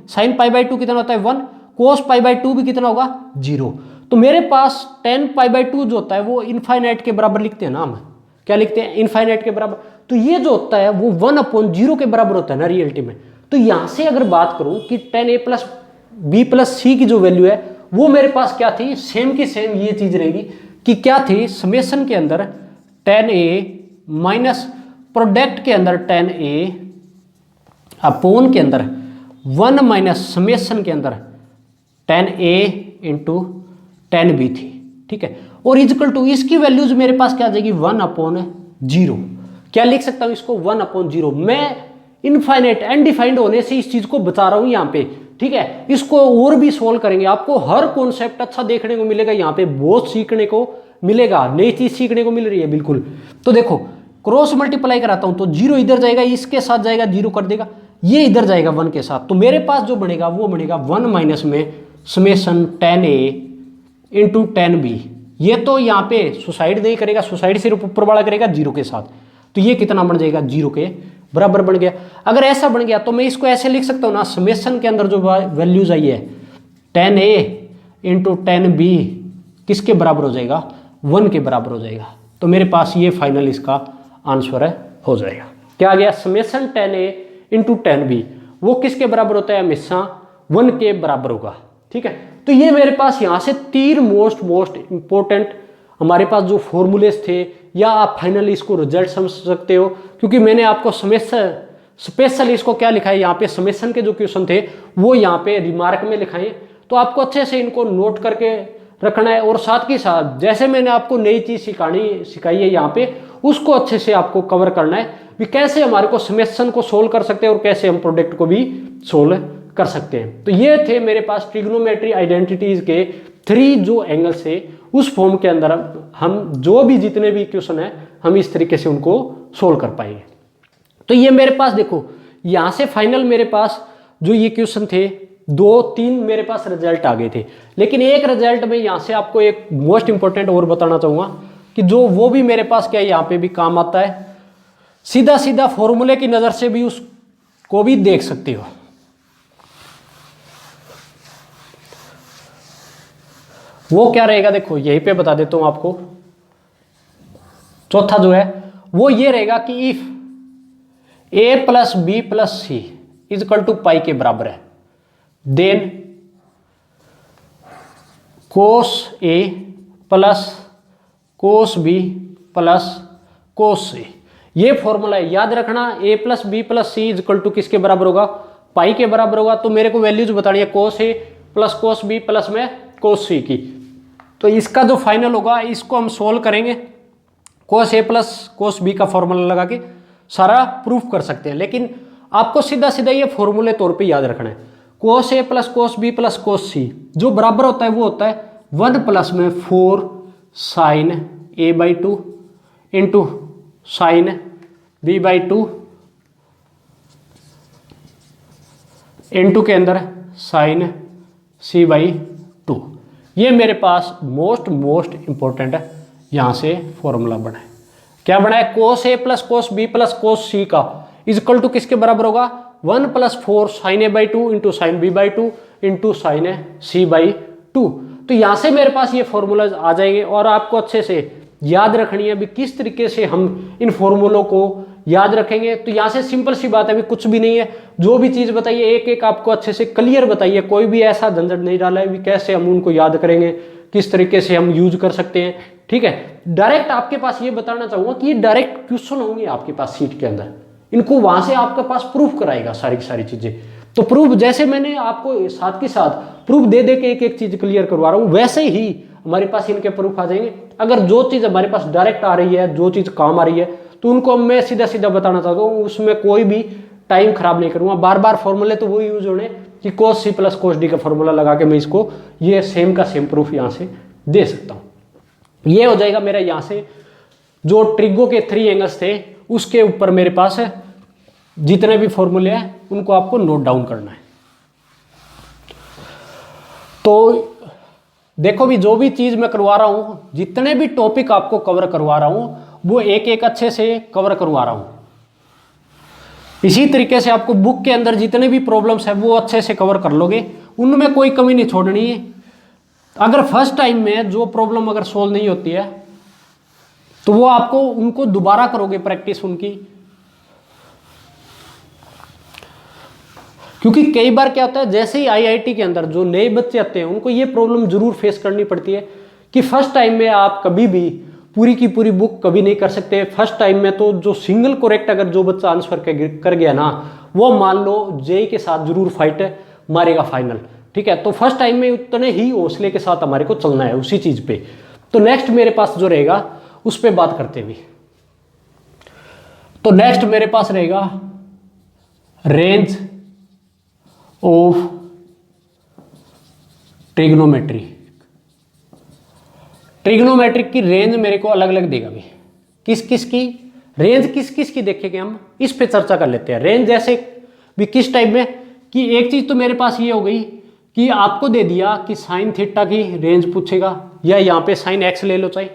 साइन पाई बाई 2 कितना होता है 1, कोस पाई बाई 2 भी कितना होगा 0। तो मेरे पास 10 पाई बाई 2 जो होता है वो इनफाइनाइट के बराबर लिखते हैं ना, हम क्या लिखते हैं इनफाइनाइट के बराबर। तो ये जो होता है वो 1 अपॉन 0 के बराबर होता है ना रियलिटी में। तो यहां से अगर बात करूं कि 10a प्लस बी प्लस सी की जो वैल्यू है वो मेरे पास क्या थी, सेम की सेम ये चीज रहेगी कि क्या थी समेशन के अंदर 10a माइनस प्रोडक्ट के अंदर 10a अपॉन के अंदर 1 माइनस समेशन के अंदर 10a इंटू 10b थी, ठीक है। और इजकल टू इसकी वैल्यूज मेरे पास क्या आ जाएगी 1 अपॉन 0, क्या लिख सकता हूं इसको 1/0। मैं इनफाइनाइट अनडिफाइंड होने से इस चीज को बता रहा हूं यहाँ पे, ठीक है। इसको और भी सोल्व करेंगे, आपको हर कॉन्सेप्ट अच्छा देखने को मिलेगा, यहाँ पे बहुत सीखने को मिलेगा, नई चीज सीखने को मिल रही है बिल्कुल। तो देखो क्रॉस मल्टीप्लाई कराता हूं तो 0 इधर जाएगा, इसके साथ जाएगा 0 कर देगा, ये इधर जाएगा 1 के साथ, तो मेरे पास जो बनेगा वो बनेगा 1 माइनस में समेशन 10a इंटू 10b। ये तो यहाँ पे सुसाइड नहीं करेगा, सुसाइड सिर्फ ऊपर वाला करेगा 0 के साथ, तो ये कितना बन जाएगा 0 के बराबर बन गया। अगर ऐसा बन गया तो मैं इसको ऐसे लिख सकता हूँ ना, समेशन के अंदर जो वैल्यूज आई है 10a इंटू 10b किसके बराबर हो जाएगा, 1 के बराबर हो जाएगा। तो मेरे पास ये फाइनल इसका आंसर है, हो जाएगा। क्या आ गया, समेशन 10a इंटू 10b वो किसके बराबर होता है, हमेशा 1 के बराबर होगा, ठीक है। तो ये मेरे पास यहाँ से 3 मोस्ट इंपॉर्टेंट हमारे पास जो फॉर्मूलेस थे, या आप फाइनली इसको रिजल्ट समझ सकते हो, क्योंकि मैंने आपको स्पेशल इसको क्या लिखा है, यहाँ पे समेशन के जो क्वेश्चन थे वो यहाँ पे रिमार्क में लिखाए, तो आपको अच्छे से इनको नोट करके रखना है। और साथ के साथ जैसे मैंने आपको नई चीज सिखाई है यहाँ पे, उसको अच्छे से आपको कवर करना है कि कैसे हमारे को समेशन को सोल्व कर सकते हैं और कैसे हम प्रोडक्ट को भी सोल्व कर सकते हैं। तो ये थे मेरे पास ट्रिग्नोमेट्री आइडेंटिटीज के 3 जो एंगल्स थे, उस फॉर्म के अंदर हम जो भी जितने भी क्वेश्चन है हम इस तरीके से उनको सोल्व कर पाएंगे। तो ये मेरे पास देखो यहाँ से फाइनल मेरे पास जो ये क्वेश्चन थे 2-3 मेरे पास रिजल्ट आ गए थे, लेकिन एक रिजल्ट में यहाँ से आपको एक मोस्ट इंपॉर्टेंट और बताना चाहूंगा कि जो वो भी मेरे पास क्या यहाँ पे भी काम आता है, सीधा सीधा फॉर्मूले की नजर से भी उसको भी देख सकते हो। वो क्या रहेगा, देखो यहीं पे बता देता हूं आपको। चौथा जो है वो ये रहेगा कि if a plus B plus C is equal to pi के बराबर है, then cos a plus cos B plus cos C, ये फॉर्मूला है, याद रखना। a plus B plus C is equal to किसके बराबर होगा, पाई के बराबर होगा। तो मेरे को वैल्यूज बतानी है cos a plus cos B plus में कोस सी की। तो इसका जो फाइनल होगा इसको हम सोल्व करेंगे, कोस ए प्लस कोस बी का फॉर्मूला लगा के सारा प्रूफ कर सकते हैं, लेकिन आपको सीधा सीधा ये फॉर्मूले तौर पे याद रखना है। Cos A plus cos B plus cos C जो बराबर होता है वो होता है 1 प्लस में 4 sine a/2 into sine b/2 into के अंदर साइन c/2। ये मेरे पास मोस्ट इंपॉर्टेंट है, यहां से फॉर्मूला बना है। क्या बना है, cos A plus cos B plus cos C का इज इक्वल टू किसके बराबर होगा, 1 plus 4 sine a/2 into sine b/2 into sine c/2। तो यहां से मेरे पास ये फॉर्मूला आ जाएंगे और आपको अच्छे से याद रखनी है भी किस तरीके से हम इन फॉर्मूलों को याद रखेंगे। तो यहाँ से सिंपल सी बात है, भी कुछ भी नहीं है, जो भी चीज बताइए एक एक आपको अच्छे से क्लियर बताइए, कोई भी ऐसा झंझट नहीं डाला है भी कैसे हम उनको याद करेंगे, किस तरीके से हम यूज कर सकते हैं, ठीक है। डायरेक्ट आपके पास ये बताना चाहूंगा कि ये डायरेक्ट क्वेश्चन होंगे आपके पास सीट के अंदर, इनको वहां से आपके पास प्रूफ कराएगा सारी की सारी चीजें। तो प्रूफ जैसे मैंने आपको साथ के साथ प्रूफ दे दे के एक एक चीज क्लियर करवा रहा हूँ, वैसे ही हमारे पास इनके प्रूफ आ जाएंगे। अगर जो चीज हमारे पास डायरेक्ट आ रही है, जो चीज काम आ रही है, तो उनको मैं सीधा सीधा बताना चाहता हूँ, उसमें कोई भी टाइम खराब नहीं करूंगा। बार बार फॉर्मूले तो वो यूज होने कि कोस सी प्लस कोस डी का फॉर्मूला लगा के मैं इसको ये सेम का सेम प्रूफ यहाँ से दे सकता हूँ। ये हो जाएगा मेरा यहाँ से जो ट्रिगो के 3 एंगल्स थे उसके ऊपर मेरे पास है जितने भी फॉर्मूले हैं उनको आपको नोट डाउन करना है। तो देखो भी जो भी चीज मैं करवा रहा हूं, जितने भी टॉपिक आपको कवर करवा रहा हूं वो एक एक अच्छे से कवर करवा रहा हूं। इसी तरीके से आपको बुक के अंदर जितने भी प्रॉब्लम्स है वो अच्छे से कवर कर लोगे, उनमें कोई कमी नहीं छोड़नी है। अगर फर्स्ट टाइम में जो प्रॉब्लम अगर सोल्व नहीं होती है तो वो आपको उनको दोबारा करोगे प्रैक्टिस उनकी, क्योंकि कई बार क्या होता है जैसे ही आईआईटी के अंदर जो नए बच्चे आते हैं उनको ये प्रॉब्लम जरूर फेस करनी पड़ती है कि फर्स्ट टाइम में आप कभी भी पूरी की पूरी बुक कभी नहीं कर सकते। फर्स्ट टाइम में तो जो सिंगल करेक्ट अगर जो बच्चा आंसर कर गया ना, वो मान लो जेई के साथ जरूर फाइट मारेगा फाइनल, ठीक है। तो फर्स्ट टाइम में उतने ही हौसले के साथ हमारे को चलना है उसी चीज पे। तो नेक्स्ट मेरे पास जो रहेगा उस पर बात करते हुए तो नेक्स्ट मेरे पास रहेगा रेंज ऑफ ट्रिग्नोमेट्रिक की रेंज मेरे को अलग अलग देगा भी। किस किस की रेंज, किस किस की देखेंगे हम, इस पे चर्चा कर लेते हैं। रेंज जैसे भी किस टाइप में कि एक चीज तो मेरे पास ये हो गई कि आपको दे दिया कि साइन थीटा की रेंज पूछेगा, या यहाँ पे साइन एक्स ले लो चाहे,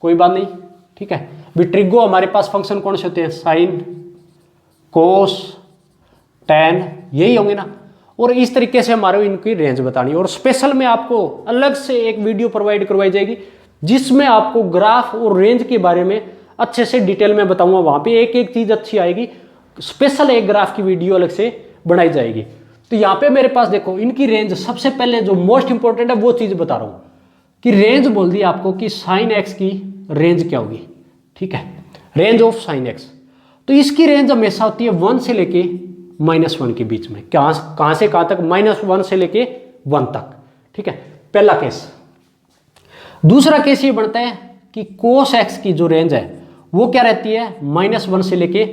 कोई बात नहीं, ठीक है। भी ट्रिगो हमारे पास फंक्शन कौन से होते हैं, साइन, कोस, टैन, यही होंगे ना। और इस तरीके से हमारे इनकी रेंज बतानी है। और स्पेशल में आपको अलग से एक वीडियो प्रोवाइड करवाई जाएगी जिसमें आपको ग्राफ और रेंज के बारे में अच्छे से डिटेल में बताऊंगा। वहां पे एक एक चीज अच्छी आएगी, स्पेशल एक ग्राफ की वीडियो अलग से बनाई जाएगी। तो यहाँ पे मेरे पास देखो इनकी रेंज, सबसे पहले जो मोस्ट इंपॉर्टेंट है वो चीज बता रहा हूं कि रेंज बोल दी आपको कि साइन एक्स की रेंज क्या होगी, ठीक है, रेंज ऑफ साइन एक्स। तो इसकी रेंज हमेशा होती है 1 से लेके -1 के बीच में। कहां से कहां तक, -1 से लेके 1 तक, ठीक है, पहला केस। दूसरा केस ये बनता है कि कोस एक्स की जो रेंज है वो क्या रहती है, -1 से लेके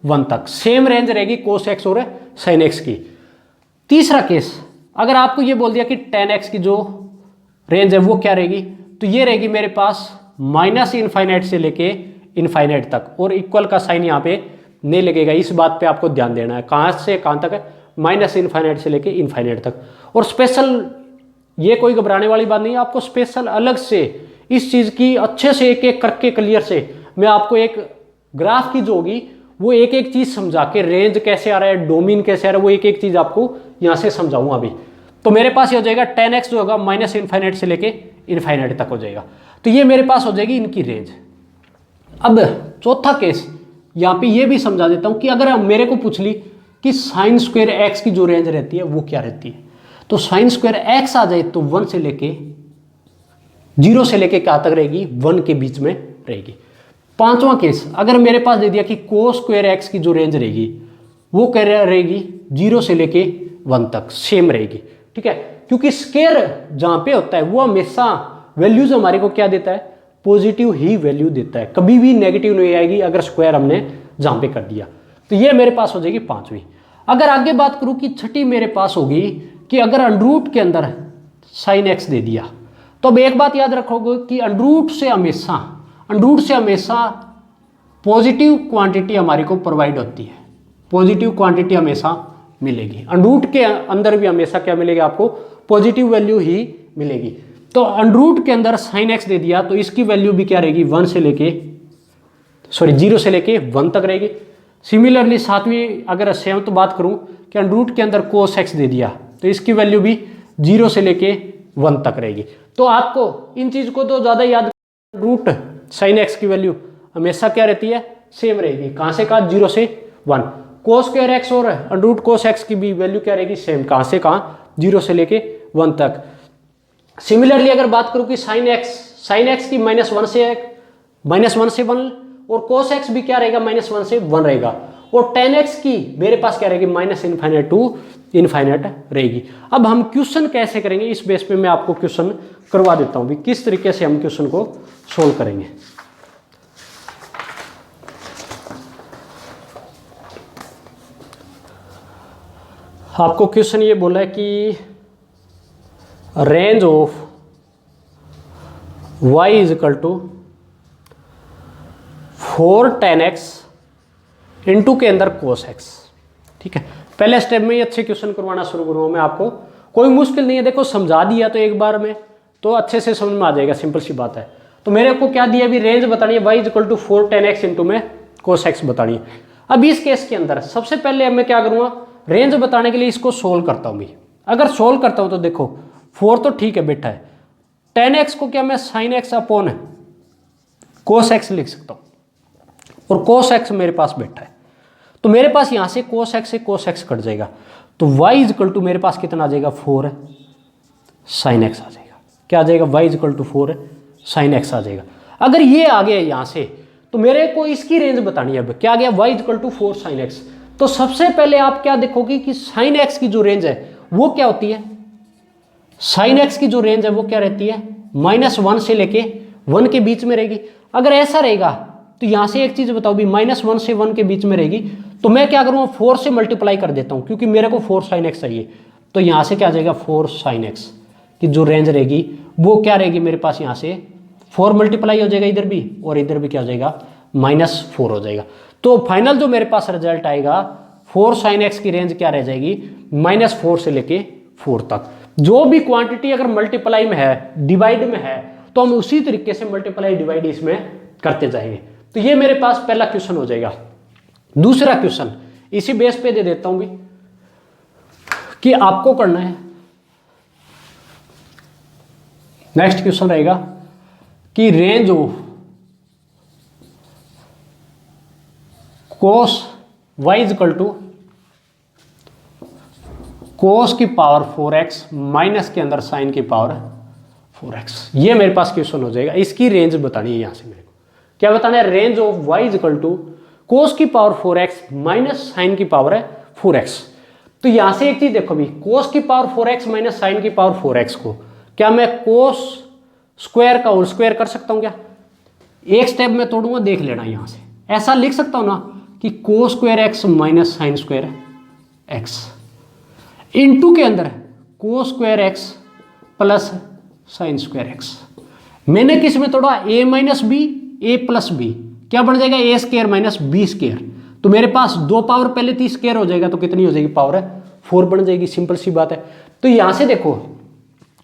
1 तक, सेम रेंज रहेगी कोस एक्स और साइन एक्स की। तीसरा केस, अगर आपको ये बोल दिया कि टेन एक्स की जो रेंज है वो क्या रहेगी, तो ये रहेगी मेरे पास -∞ से लेके इनफाइनाइट तक, और इक्वल का साइन यहाँ पे नहीं लगेगा। इस बात पे आपको ध्यान देना है, कहाँ से कहाँ तक है, -∞ से लेके इनफाइनाइट तक। और स्पेशल, ये कोई घबराने वाली बात नहीं है, आपको स्पेशल अलग से इस चीज़ की अच्छे से एक एक करके क्लियर से मैं आपको एक ग्राफ की जो होगी वो एक एक चीज़ समझा के, रेंज कैसे आ रहा है, डोमेन कैसे आ रहा है, वो एक एक चीज़ आपको यहाँ से समझाऊंगा अभी। तो मेरे पास ये हो जाएगा tan x जो होगा -∞ से लेके इनफाइनाइट तक हो जाएगा। तो ये मेरे पास हो जाएगी इनकी रेंज। अब चौथा केस यहाँ पे ये भी समझा देता हूँ कि अगर मेरे को पूछ ली कि साइन स्क्वायर एक्स की जो रेंज रहती है वो क्या रहती है, तो साइन स्क्वायर एक्स आ जाए तो 1 से लेके 0 से लेके क्या तक रहेगी, 1 के बीच में रहेगी। पांचवा केस, अगर मेरे पास दे दिया कि कोस स्क्वायर एक्स की जो रेंज रहेगी वो क्या रहेगी, 0 से लेके 1 तक सेम रहेगी, ठीक है, क्योंकि स्क्वायर जहां पे होता है वो हमेशा वैल्यूज हमारे को क्या देता है, पॉजिटिव ही वैल्यू देता है, कभी भी नेगेटिव नहीं आएगी अगर स्क्वायर हमने जहां पे कर दिया। तो ये मेरे पास हो जाएगी पांचवी। अगर आगे बात करूं कि छठी मेरे पास होगी कि अगर अंडरूट के अंदर साइन एक्स दे दिया, तो अब एक बात याद रखोगे कि अंडरूट से हमेशा पॉजिटिव क्वांटिटी हमारे को प्रोवाइड होती है, पॉजिटिव क्वांटिटी हमेशा मिलेगी। अंडरूट के अंदर भी हमेशा क्या मिलेगी आपको, पॉजिटिव वैल्यू ही मिलेगी। तो अंडरूट के अंदर साइन एक्स दे दिया तो इसकी वैल्यू भी क्या रहेगी, 0 से लेके 1 तक रहेगी। सिमिलरली सातवीं अगर सेवंथ बात करूं कि अंडरूट के अंदर कोस एक्स दे दिया तो इसकी वैल्यू भी 0 से लेके 1 तक रहेगी। तो आपको इन चीज को तो ज्यादा याद, रूट साइन एक्स की वैल्यू हमेशा क्या रहती है, सेम रहेगी, कहां से कहां, 0 से 1। कोस स्क्वायर एक्स और अंडरूट कोस एक्स की भी वैल्यू क्या रहेगी, सेम, कहां से कहां, 0 से लेके 1 तक। सिमिलरली अगर बात करूं कि साइन एक्स की -1 से 1 और कोस एक्स भी क्या रहेगा, -1 से 1 रहेगा। और tan x की मेरे पास क्या रहेगी, -∞ टू इनफाइनाइट रहेगी। अब हम क्वेश्चन कैसे करेंगे, इस बेस पे मैं आपको क्वेश्चन करवा देता हूं भी किस तरीके से हम क्वेश्चन को सोल्व करेंगे। आपको क्वेश्चन ये बोला है कि range of y = 4 tan x into के अंदर cos x, ठीक है। पहले स्टेप में ये अच्छे क्वेश्चन करवाना शुरू करूँगा मैं आपको, कोई मुश्किल नहीं है, देखो समझा दिया तो एक बार में तो अच्छे से समझ में आ जाएगा, सिंपल सी बात है। तो मेरे को क्या दिया, अभी रेंज बतानी है y = 4 tan x इंटू में cos x बतानी है। अब इस केस के अंदर सबसे पहले मैं क्या करूँगा, रेंज बताने के लिए इसको सोल्व करता हूँ भी। अगर सोल्व करता हूँ तो देखो 4 तो ठीक है बैठा है, tan x को क्या मैं sin x upon cos x लिख सकता हूँ, और cos x मेरे पास बैठा है, तो मेरे पास यहां से cos x से cos x कट जाएगा, तो y = मेरे पास कितना आ जाएगा, 4 sin x आ जाएगा। क्या आ जाएगा, y = 4 sin x आ जाएगा। अगर ये आ गया यहां से तो मेरे को इसकी रेंज बतानी है। अब क्या आ गया, y = 4 sin x। तो सबसे पहले आप क्या देखोगे कि sin x की जो रेंज है वो क्या होती है, sin x की जो रेंज है वो क्या रहती है, -1 से लेके 1 के बीच में रहेगी। अगर ऐसा रहेगा तो यहाँ से एक चीज़ बताओ भी, -1 से 1 के बीच में रहेगी, तो मैं क्या करूँगा 4 से मल्टीप्लाई कर देता हूँ, क्योंकि मेरे को 4 sin x चाहिए। तो यहाँ से क्या आ जाएगा 4 sin x की जो रेंज रहेगी वो क्या रहेगी मेरे पास, यहाँ से 4 मल्टीप्लाई हो जाएगा इधर भी, और इधर भी क्या हो जाएगा -4 हो जाएगा। तो फाइनल जो मेरे पास रिजल्ट आएगा 4 sin x की रेंज क्या रह जाएगी, -4 से लेके 4 तक। जो भी क्वांटिटी अगर मल्टीप्लाई में है, डिवाइड में है, तो हम उसी तरीके से मल्टीप्लाई डिवाइड इसमें करते जाएंगे। तो ये मेरे पास पहला क्वेश्चन हो जाएगा। दूसरा क्वेश्चन इसी बेस पे दे देता हूं भी, कि आपको करना है, नेक्स्ट क्वेश्चन रहेगा कि range of cos y equal to cos की पावर 4x माइनस के अंदर साइन की पावर 4x। ये मेरे पास क्वेश्चन हो जाएगा। इसकी रेंज बतानी है, यहां से मेरे को क्या बताना है, range of y equal to cos की पावर 4x माइनस साइन की पावर है 4x। तो यहां से एक चीज देखो भी, cos की पावर 4x माइनस साइन की पावर 4x को क्या मैं cos स्क्वायर का होल स्क्वायर कर सकता हूं क्या? एक स्टेप में तोड़ूंगा, देख लेना। यहां से ऐसा लिख सकता हूं ना कि cos square x minus sine square x into के अंदर cos square x plus sine square x। मैंने किस में तोड़ा, a minus B, a plus B, क्या बन जाएगा a square minus B square. तो मेरे पास 2 पावर पहले 30 स्क्वायर हो जाएगा, तो कितनी हो जाएगी पावर है 4 बन जाएगी। सिंपल सी बात है। तो यहां से देखो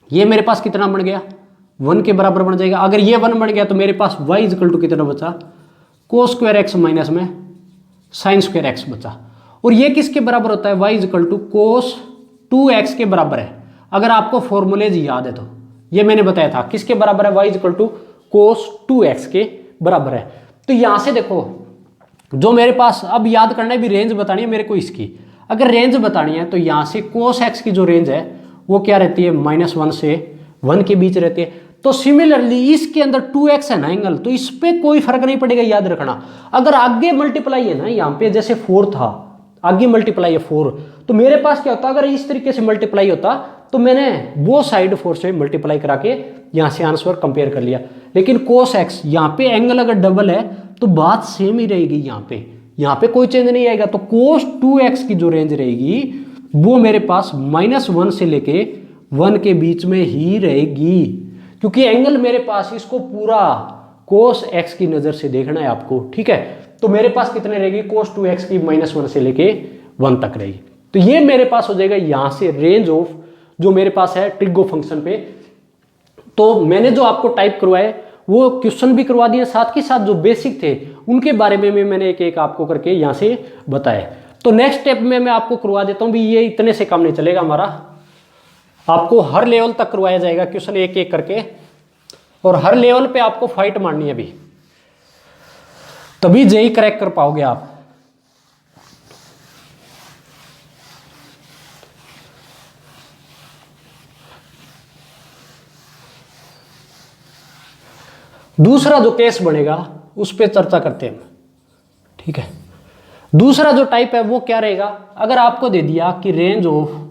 ये मेरे पास कितना बन गया, 1 के बराबर बन जाएगा। अगर ये 1 बन गया तो मेरे पास y इक्वल टू कितना बचा, cos स्क्वायर x माइनस में साइन स्क्वायर x बचा। और ये किसके बराबर होता है, y equal to cos 2x के बराबर है। अगर आपको फॉर्मूलेज याद है तो ये मैंने बताया था, किसके बराबर है, y equal to cos 2x के बराबर है। तो यहां से देखो जो मेरे पास अब याद करना है भी, रेंज बतानी है मेरे को इसकी। अगर रेंज बतानी है तो यहां से cos x की जो रेंज है वो क्या रहती है, -1 से 1 के बीच रहती है। तो सिमिलरली इसके अंदर 2x है ना एंगल, तो इस पे कोई फर्क नहीं पड़ेगा, याद रखना। अगर आगे मल्टीप्लाई है ना, यहाँ पे जैसे 4 था, आगे मल्टीप्लाई है 4, तो मेरे पास क्या होता, अगर इस तरीके से मल्टीप्लाई होता तो मैंने वो साइड 4 से मल्टीप्लाई करा के यहाँ से आंसर कंपेयर कर लिया। लेकिन cos x यहाँ पे एंगल अगर डबल है तो बात सेम ही रहेगी, यहाँ पे कोई चेंज नहीं आएगा। तो cos 2x की जो रेंज रहेगी वो मेरे पास -1 से लेके 1 के बीच में ही रहेगी, क्योंकि एंगल मेरे पास इसको पूरा cos x की नजर से देखना है आपको, ठीक है। तो मेरे पास कितने रहेगी, cos 2x की -1 से लेके 1 तक रहेगी। तो ये मेरे पास हो जाएगा यहां से रेंज ऑफ जो मेरे पास है ट्रिगो फंक्शन पे। तो मैंने जो आपको टाइप करवाया वो क्वेश्चन भी करवा दिए, साथ के साथ जो बेसिक थे उनके बारे में मैंने एक एक आपको करके यहाँ से बताया। तो नेक्स्ट स्टेप में मैं आपको करवा देता हूँ भी, ये इतने से काम नहीं चलेगा हमारा, आपको हर लेवल तक करवाया जाएगा क्वेश्चन एक एक करके, और हर लेवल पे आपको फाइट मारनी है अभी, तभी जेई क्रैक कर पाओगे आप। दूसरा जो केस बनेगा उस पर चर्चा करते हैं, ठीक है। दूसरा जो टाइप है वो क्या रहेगा, अगर आपको दे दिया कि range of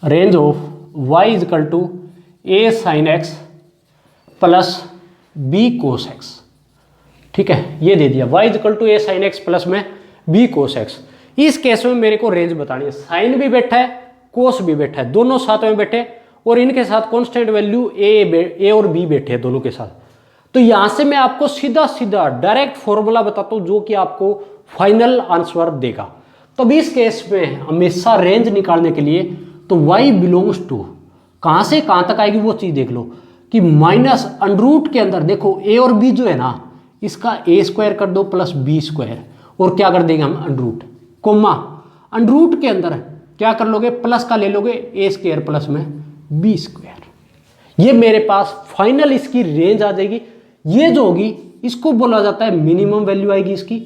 y equal to a sin x plus b cos x, ठीक है, ये दे दिया y equal to a sin x plus में b cos x। इस केस में मेरे को रेंज बतानी है, साइन भी बैठा है कोस भी बैठा है, दोनों साथ में बैठे, और इनके साथ कांस्टेंट वैल्यू ए और बी बैठे हैं दोनों के साथ। तो यहां से मैं आपको सीधा सीधा डायरेक्ट फॉर्मूला बताता हूं जो कि आपको फाइनल आंसर देगा। तो इस केस में हमेशा रेंज निकालने के लिए तो y बिलोंग्स टू कहां से कहां तक आएगी वो चीज देख लो, कि माइनस अंडरूट के अंदर देखो a और b जो है ना, इसका a स्क्वायर कर दो प्लस b स्क्वायर, और क्या कर देंगे हम अंडरूट, कोमा अंडरूट के अंदर क्या कर लोगे, प्लस का ले लोगे a स्क्वायर प्लस में b स्क्वायर। ये मेरे पास फाइनल इसकी रेंज आ जाएगी। ये जो होगी इसको बोला जाता है मिनिमम वैल्यू आएगी इसकी,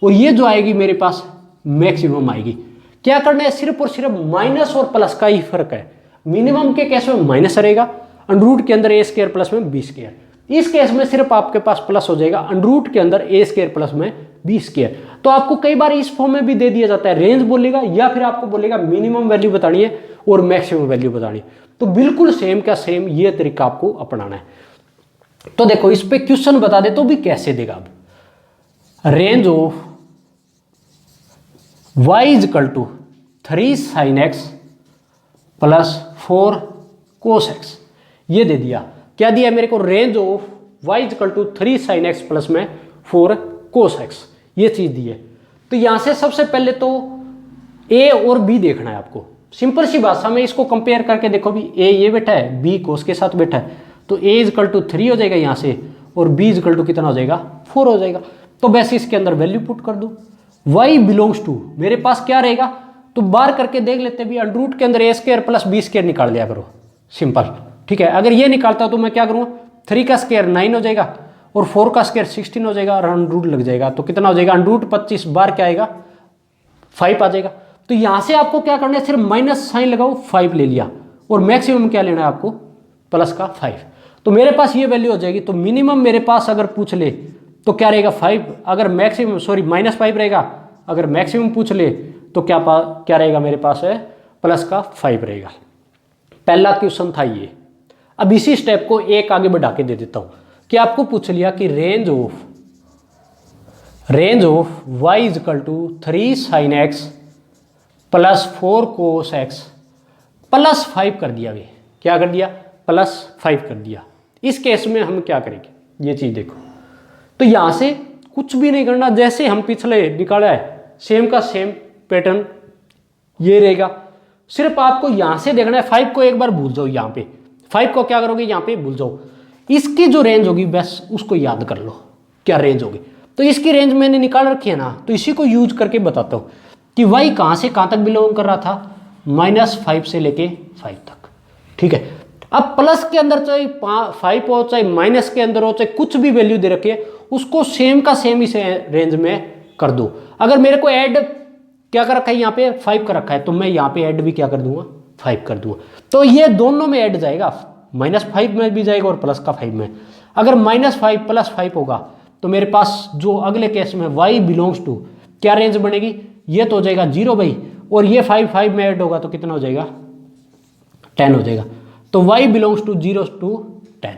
और ये जो आएगी मेरे पास मैक्सिमम आएगी। क्या करना है, सिर्फ और सिर्फ माइनस और प्लस का ही फर्क है। मिनिमम के केस में माइनस रहेगा, अंडरूट के अंदर a स्क्वायर प्लस में b स्क्वायर। इस केस में सिर्फ आपके पास प्लस हो जाएगा, अंडरूट के अंदर a स्क्वायर प्लस में b स्क्वायर। तो आपको कई बार इस फॉर्म में भी दे दिया जाता है, रेंज बोलेगा या फिर आपको बोलेगा मिनिमम वैल्यू बतानी है और मैक्सिमम वैल्यू बतानी है। तो बिल्कुल सेम का सेम ये तरीका आपको अपनाना है। तो देखो इस पे क्वेश्चन बता दे तो भी कैसे देगा। अब range of y is equal to 3 sin x plus 4 cos x। ये दे दिया। क्या दिया मेरे को? Range of y is equal to 3 sin x plus में 4 cos x, ये चीज दी है। तो यहां से सबसे पहले तो a और b देखना है आपको। सिंपल सी भाषा में इसको कंपेयर करके देखो भी, a ये बैठा है, b cos के साथ बैठा है, तो a इज इक्वल टू 3 हो जाएगा यहाँ से, और b इज इक्वल टू कितना हो जाएगा? 4 हो जाएगा। तो वैसे इसके अंदर वैल्यू पुट कर दो। y बिलोंग्स टू मेरे पास क्या रहेगा? तो बार करके देख लेते भी, अंडर रूट के अंदर a square plus b square निकाल लिया करो, सिंपल। ठीक है, अगर ये निकालता तो मैं क्या करूँगा? 3 का स्क्वायर 9 हो जाएगा और 4 का स्क्वायर 16 हो जाएगा और अंडर रूट लग जाएगा, तो कितना हो जाएगा? अंडर रूट 25 बार क्या आएगा? 5 आ जाएगा। तो यहां से आपको क्या करना है? सिर्फ माइनस साइन लगाओ, 5 ले लिया, और मैक्सिमम क्या लेना है आपको? प्लस का 5। तो मेरे पास ये वैल्यू हो जाएगी। तो मिनिमम मेरे पास अगर पूछ ले तो क्या रहेगा? 5। अगर मैक्सिमम -5 रहेगा। अगर मैक्सिमम पूछ ले तो क्या रहेगा मेरे पास? है प्लस का 5 रहेगा। पहला क्वेश्चन था ये। अब इसी स्टेप को एक आगे बढ़ा के दे देता हूं कि आपको पूछ लिया कि range of y is equal to 3 sin x plus 4 cos x plus 5 कर दिया। वे क्या कर दिया? प्लस 5 कर दिया। इस केस में हम क्या करेंगे? ये चीज देखो। तो यहां से कुछ भी नहीं करना, जैसे हम पिछले निकाला है सेम का सेम पैटर्न ये रहेगा। सिर्फ आपको यहां से देखना है, 5 को एक बार भूल जाओ। यहां पे 5 को क्या करोगे? यहां पे भूल जाओ। इसकी जो रेंज होगी बस उसको याद कर लो, क्या रेंज होगी। तो इसकी रेंज मैंने निकाल रखी है ना, तो इसी को यूज करके बताता हूं कि y कहां से कहां तक बिलोंग कर रहा था? -5 से लेके 5 तक। ठीक है, अब प्लस के अंदर चाहे 5 हो, चाहे माइनस के अंदर हो, चाहे कुछ भी वैल्यू दे रखी है, उसको सेम का सेम इस रेंज में कर दो। अगर मेरे को ऐड क्या कर रखा है? यहाँ पे 5 कर रखा है, तो मैं यहाँ पे ऐड भी क्या कर दूंगा? 5 कर दूंगा। तो ये दोनों में ऐड जाएगा, -5 में भी जाएगा और प्लस का 5 में। अगर -5 प्लस 5 होगा तो मेरे पास जो अगले केस में y बिलोंग्स टू क्या रेंज बनेगी? ये तो हो जाएगा 0 भाई, और ये 5 में ऐड होगा तो कितना हो जाएगा? 10 हो जाएगा। तो y बिलोंग्स टू 0 to 10।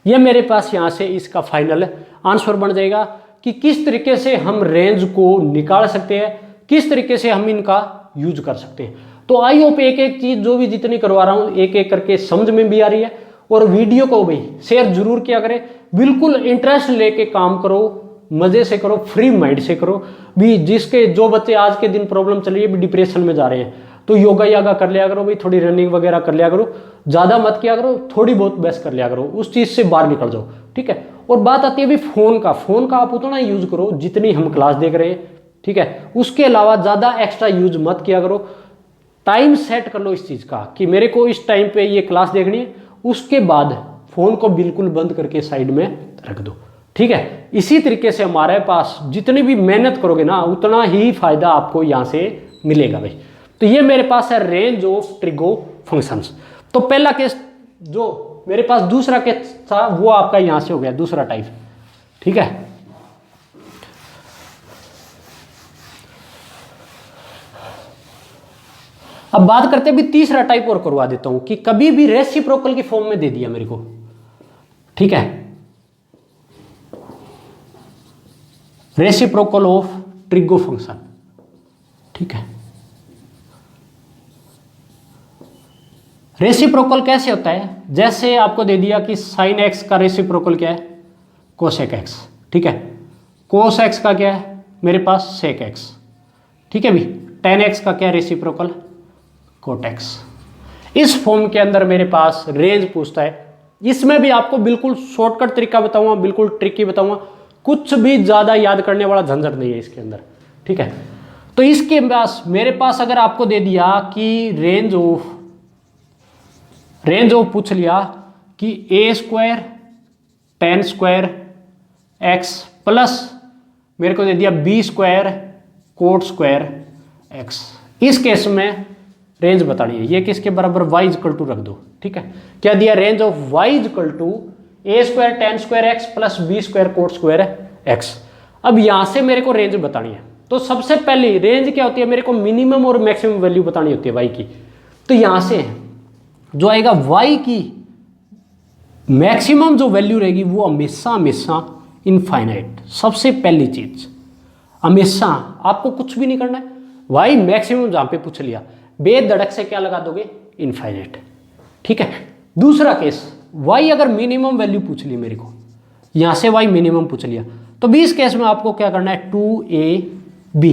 ये मेरे पास यहाँ से इसका फाइनल आंसर बन जाएगा कि किस तरीके से हम रेंज को निकाल सकते हैं, किस तरीके से हम इनका यूज कर सकते हैं। तो आई होप एक एक चीज जो भी जितनी करवा रहा हूं एक एक करके समझ में भी आ रही है। और वीडियो को भाई शेयर जरूर किया करें, बिल्कुल इंटरेस्ट लेके काम करो, मजे से करो, फ्री माइंड से करो भी। जिसके जो बच्चे आज के दिन प्रॉब्लम चल रही है भी, डिप्रेशन में जा रहे हैं, तो योगा कर लिया करो भाई, थोड़ी रनिंग वगैरह कर लिया करो, ज्यादा मत किया करो, थोड़ी बहुत बेस्ट कर लिया करो, उस चीज से बाहर निकल जाओ। ठीक है, और बात आती है भी फोन का आप उतना यूज करो जितनी हम क्लास देख रहे हैं। ठीक है, उसके अलावा ज्यादा एक्स्ट्रा यूज मत किया करो। टाइम सेट कर लो इस चीज का कि मेरे को इस टाइम पे ये क्लास देखनी है, उसके बाद फोन को बिल्कुल बंद करके साइड में रख दो। ठीक है, इसी तरीके से हमारे पास जितनी भी मेहनत करोगे ना, उतना ही फायदा आपको यहां से मिलेगा भाई। तो ये मेरे पास है रेंज ऑफ ट्रिगो फंक्शंस। तो पहला केस जो मेरे पास, दूसरा केस था वो आपका यहां से हो गया, दूसरा टाइप। ठीक है, अब बात करते हैं भी तीसरा टाइप और करवा देता हूं कि कभी भी रेसिप्रोकल की फॉर्म में दे दिया मेरे को। ठीक है, रेसिप्रोकल ऑफ ट्रिगो फंक्शन। ठीक है, रेसिप्रोकल कैसे होता है? जैसे आपको दे दिया कि साइन एक्स का रेसिप्रोकल क्या है? Cosec x. ठीक है, कोस एक्स का क्या है मेरे पास? सेक एक्स। ठीक है भी, टेन एक्स का क्या है रेसिप्रोकल? Cot X. इस फॉर्म के अंदर मेरे पास रेंज पूछता है। इसमें भी आपको बिल्कुल शॉर्टकट तरीका बताऊंगा, बिल्कुल ट्रिकी बताऊंगा, कुछ भी ज्यादा याद करने वाला झंझट नहीं है इसके अंदर। ठीक है, तो इसके पास मेरे पास अगर आपको दे दिया कि रेंज ऑफ पूछ लिया कि A square tan square X plus मेरे को दे दिया B square cot square X. इस केस में रेंज बतानी है, ये किसके बराबर? y इक्वल टू रख दो। ठीक है, क्या दिया? Range of y equal to A square tan square X plus B square cot square X. अब यहां से मेरे को रेंज बतानी है। तो सबसे पहले रेंज क्या होती है? मेरे को मिनिमम और मैक्सिमम वैल्यू बतानी होती है y की। तो यहां से जो आएगा y की मैक्सिमम जो वैल्यू रहेगी वो हमेशा इनफाइनाइट, सबसे पहली चीज। हमेशा आपको कुछ भी नहीं करना है, वाई मैक्सिमम जहां पे पूछ लिया बेधड़क से क्या लगा दोगे, इनफाइनाइट। ठीक है। दूसरा केस, वाई अगर मिनिमम वैल्यू पूछ ली मेरे को, यहां से वाई मिनिमम पूछ लिया, तो भी इस केस में आपको क्या करना है, 2ab,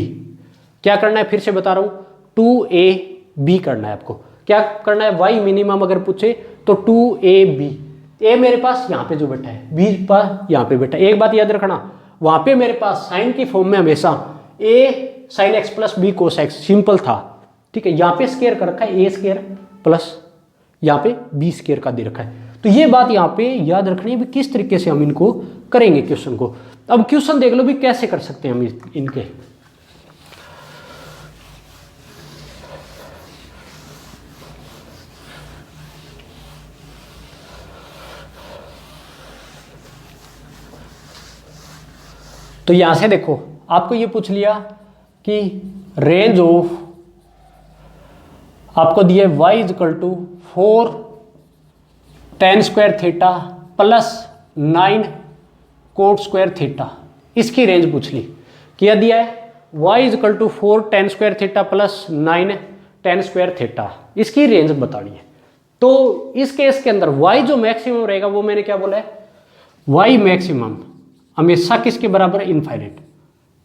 क्या करना है फिर से बता रहा हूं, 2ab करना है आपको। क्या करना है, वाई मिनिमम अगर पूछे तो 2ab, ए मेरे पास यहाँ पे जो बैठा है, बी पर यहाँ पे बैठा है। एक बात याद रखना, वहां पे मेरे पास साइन की फॉर्म में हमेशा A sine X plus B cos X simple था। ठीक है, यहाँ पे स्केयर कर रखा है, ए स्केयर प्लस यहाँ पे बी स्केयर का दे रखा है। तो ये बात यहाँ पे याद रखनी है भी किस तरीके से हम इनको करेंगे क्वेश्चन को। अब क्वेश्चन देख लो भी कैसे कर सकते हैं हम इनके। तो यहां से देखो आपको ये पूछ लिया कि रेंज ऑफ, आपको दिए y is equal to 4 tan square theta plus 9 cot square theta, इसकी रेंज पूछ ली। क्या दिया है, y is equal to 4 tan square theta plus 9 tan square theta, इसकी रेंज बतानी है। तो इस केस के अंदर y जो मैक्सिमम रहेगा वो मैंने क्या बोला है, y मैक्सिमम हमेशा किसके बराबर है, इनफाइनाइट।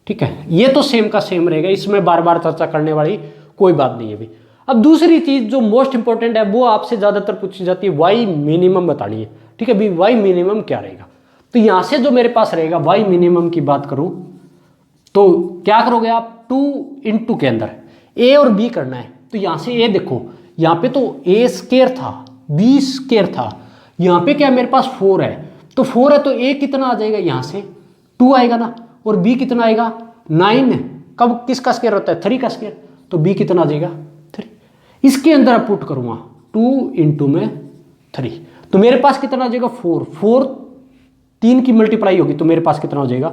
ठीक है, ये तो सेम का सेम रहेगा, इसमें बार बार चर्चा करने वाली कोई बात नहीं है भी। अब दूसरी चीज जो मोस्ट इंपॉर्टेंट है वो आपसे ज्यादातर पूछी जाती है, वाई मिनिमम बतानी है। ठीक है भी, वाई मिनिमम क्या रहेगा। तो यहां से जो मेरे पास रहेगा वाई मिनिमम की बात करूं तो क्या करोगे आप, 2 × के अंदर ए और बी करना है। तो यहां से ए देखो, यहां पे तो ए स्केयर था, बी स्केयर था, यहां पे क्या मेरे पास 4 है, तो 4 है तो ए कितना आ जाएगा, यहां से 2 आएगा ना, और बी कितना आएगा 9, कब किसका स्केयर होता है, 3 का स्केयर, तो बी कितना आ जाएगा 3। इसके अंदर आप पुट करूंगा 2 × में 3, तो मेरे पास कितना आ जाएगा 4, 4 3 की मल्टीप्लाई होगी तो मेरे पास कितना हो जाएगा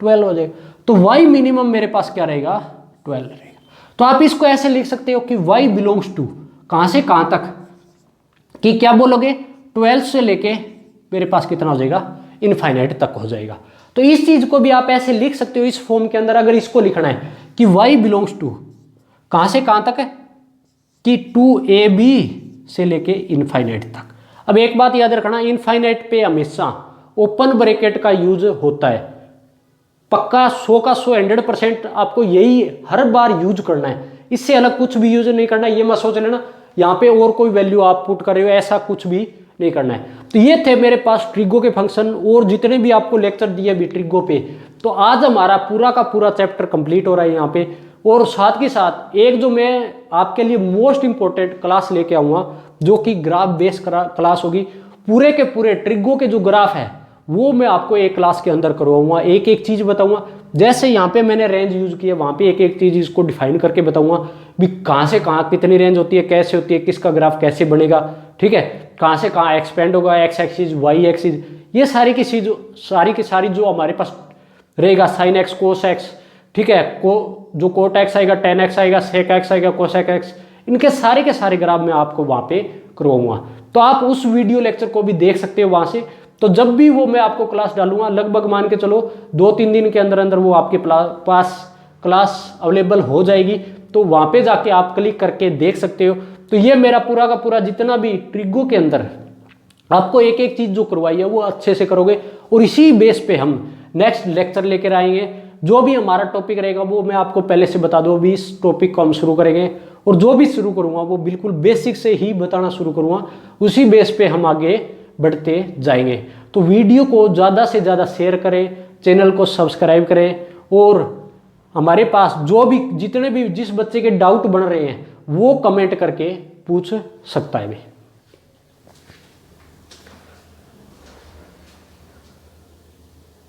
12 हो जाएगा। तो y मिनिमम मेरे पास क्या रहेगा 12 रहेगा। तो आप इसको ऐसे लिख सकते हो कि y बिलोंग्स टू कहां से कहां तक, कि क्या बोलोगे 12 से लेके मेरे पास कितना हो जाएगा, इनफाइनाइट तक हो जाएगा। तो इस चीज को भी आप ऐसे लिख सकते हो इस फॉर्म के अंदर, अगर इसको लिखना है कि y बिलोंग्स टू कहां से कहां तक है, कि 2ab से लेके इनफाइनाइट तक। अब एक बात याद रखना, इनफाइनाइट पे हमेशा ओपन ब्रैकेट का यूज होता है, पक्का 100 का 100 100% आपको यही हर बार यूज करना है, इससे अलग कुछ भी यूज नहीं करना। ये मत सोच लेना यहाँ पे और कोई वैल्यू आप पुट कर रहे हो, ऐसा कुछ भी नहीं करना है। तो ये थे मेरे पास ट्रिगो के फंक्शन, और जितने भी आपको लेक्चर दिए भी ट्रिगो पे। तो आज हमारा पूरा का पूरा चैप्टर कंप्लीट हो रहा है यहाँ पे, और साथ के साथ एक जो मैं आपके लिए मोस्ट इंपॉर्टेंट क्लास लेके आऊँगा जो कि ग्राफ बेस्ड क्लास होगी। पूरे के पूरे ट्रिगो के जो ग्राफ है वो मैं आपको एक क्लास के अंदर करवाऊंगा, एक एक चीज बताऊंगा। जैसे यहाँ पे मैंने रेंज यूज किया, वहाँ पे एक एक चीज इसको डिफाइन करके बताऊंगा भी कहाँ से कहाँ कितनी रेंज होती है, कैसे होती है, किसका ग्राफ कैसे बनेगा। ठीक है, कहाँ से कहाँ एक्सपेंड होगा, एक्स एक्सिस वाई एक्सिस, ये सारी की सारी जो हमारे पास रहेगा, साइन एक्स कोस एक्स, ठीक है, जो कोट एक्स आएगा, टेन एक्स आएगा, सेक एक्स आएगा, कोसेक एक्स, इनके सारे ग्राफ मैं आपको वहाँ पे करवाऊंगा। तो आप उस वीडियो लेक्चर को भी देख सकते हो वहाँ से। तो जब भी वो मैं आपको क्लास डालूंगा, लगभग मान के चलो 2-3 दिन के अंदर अंदर वो आपके पास क्लास अवेलेबल हो जाएगी। तो वहाँ पे जाके आप क्लिक करके देख सकते हो। तो ये मेरा पूरा का पूरा जितना भी ट्रिगो के अंदर आपको एक एक चीज जो करवाई है वो अच्छे से करोगे, और इसी बेस पे हम नेक्स्ट लेक्चर लेकर आएंगे। जो भी हमारा टॉपिक रहेगा वो मैं आपको पहले से बता दूं, अभी इस टॉपिक को हम शुरू करेंगे, और जो भी शुरू करूंगा वो बिल्कुल बेसिक से ही बताना शुरू करूंगा, उसी बेस पे हम आगे बढ़ते जाएंगे। तो वीडियो को ज़्यादा से ज़्यादा शेयर करें, चैनल को सब्सक्राइब करें, और हमारे पास जो भी जितने भी जिस बच्चे के डाउट बन रहे हैं वो कमेंट करके पूछ सकता है भी।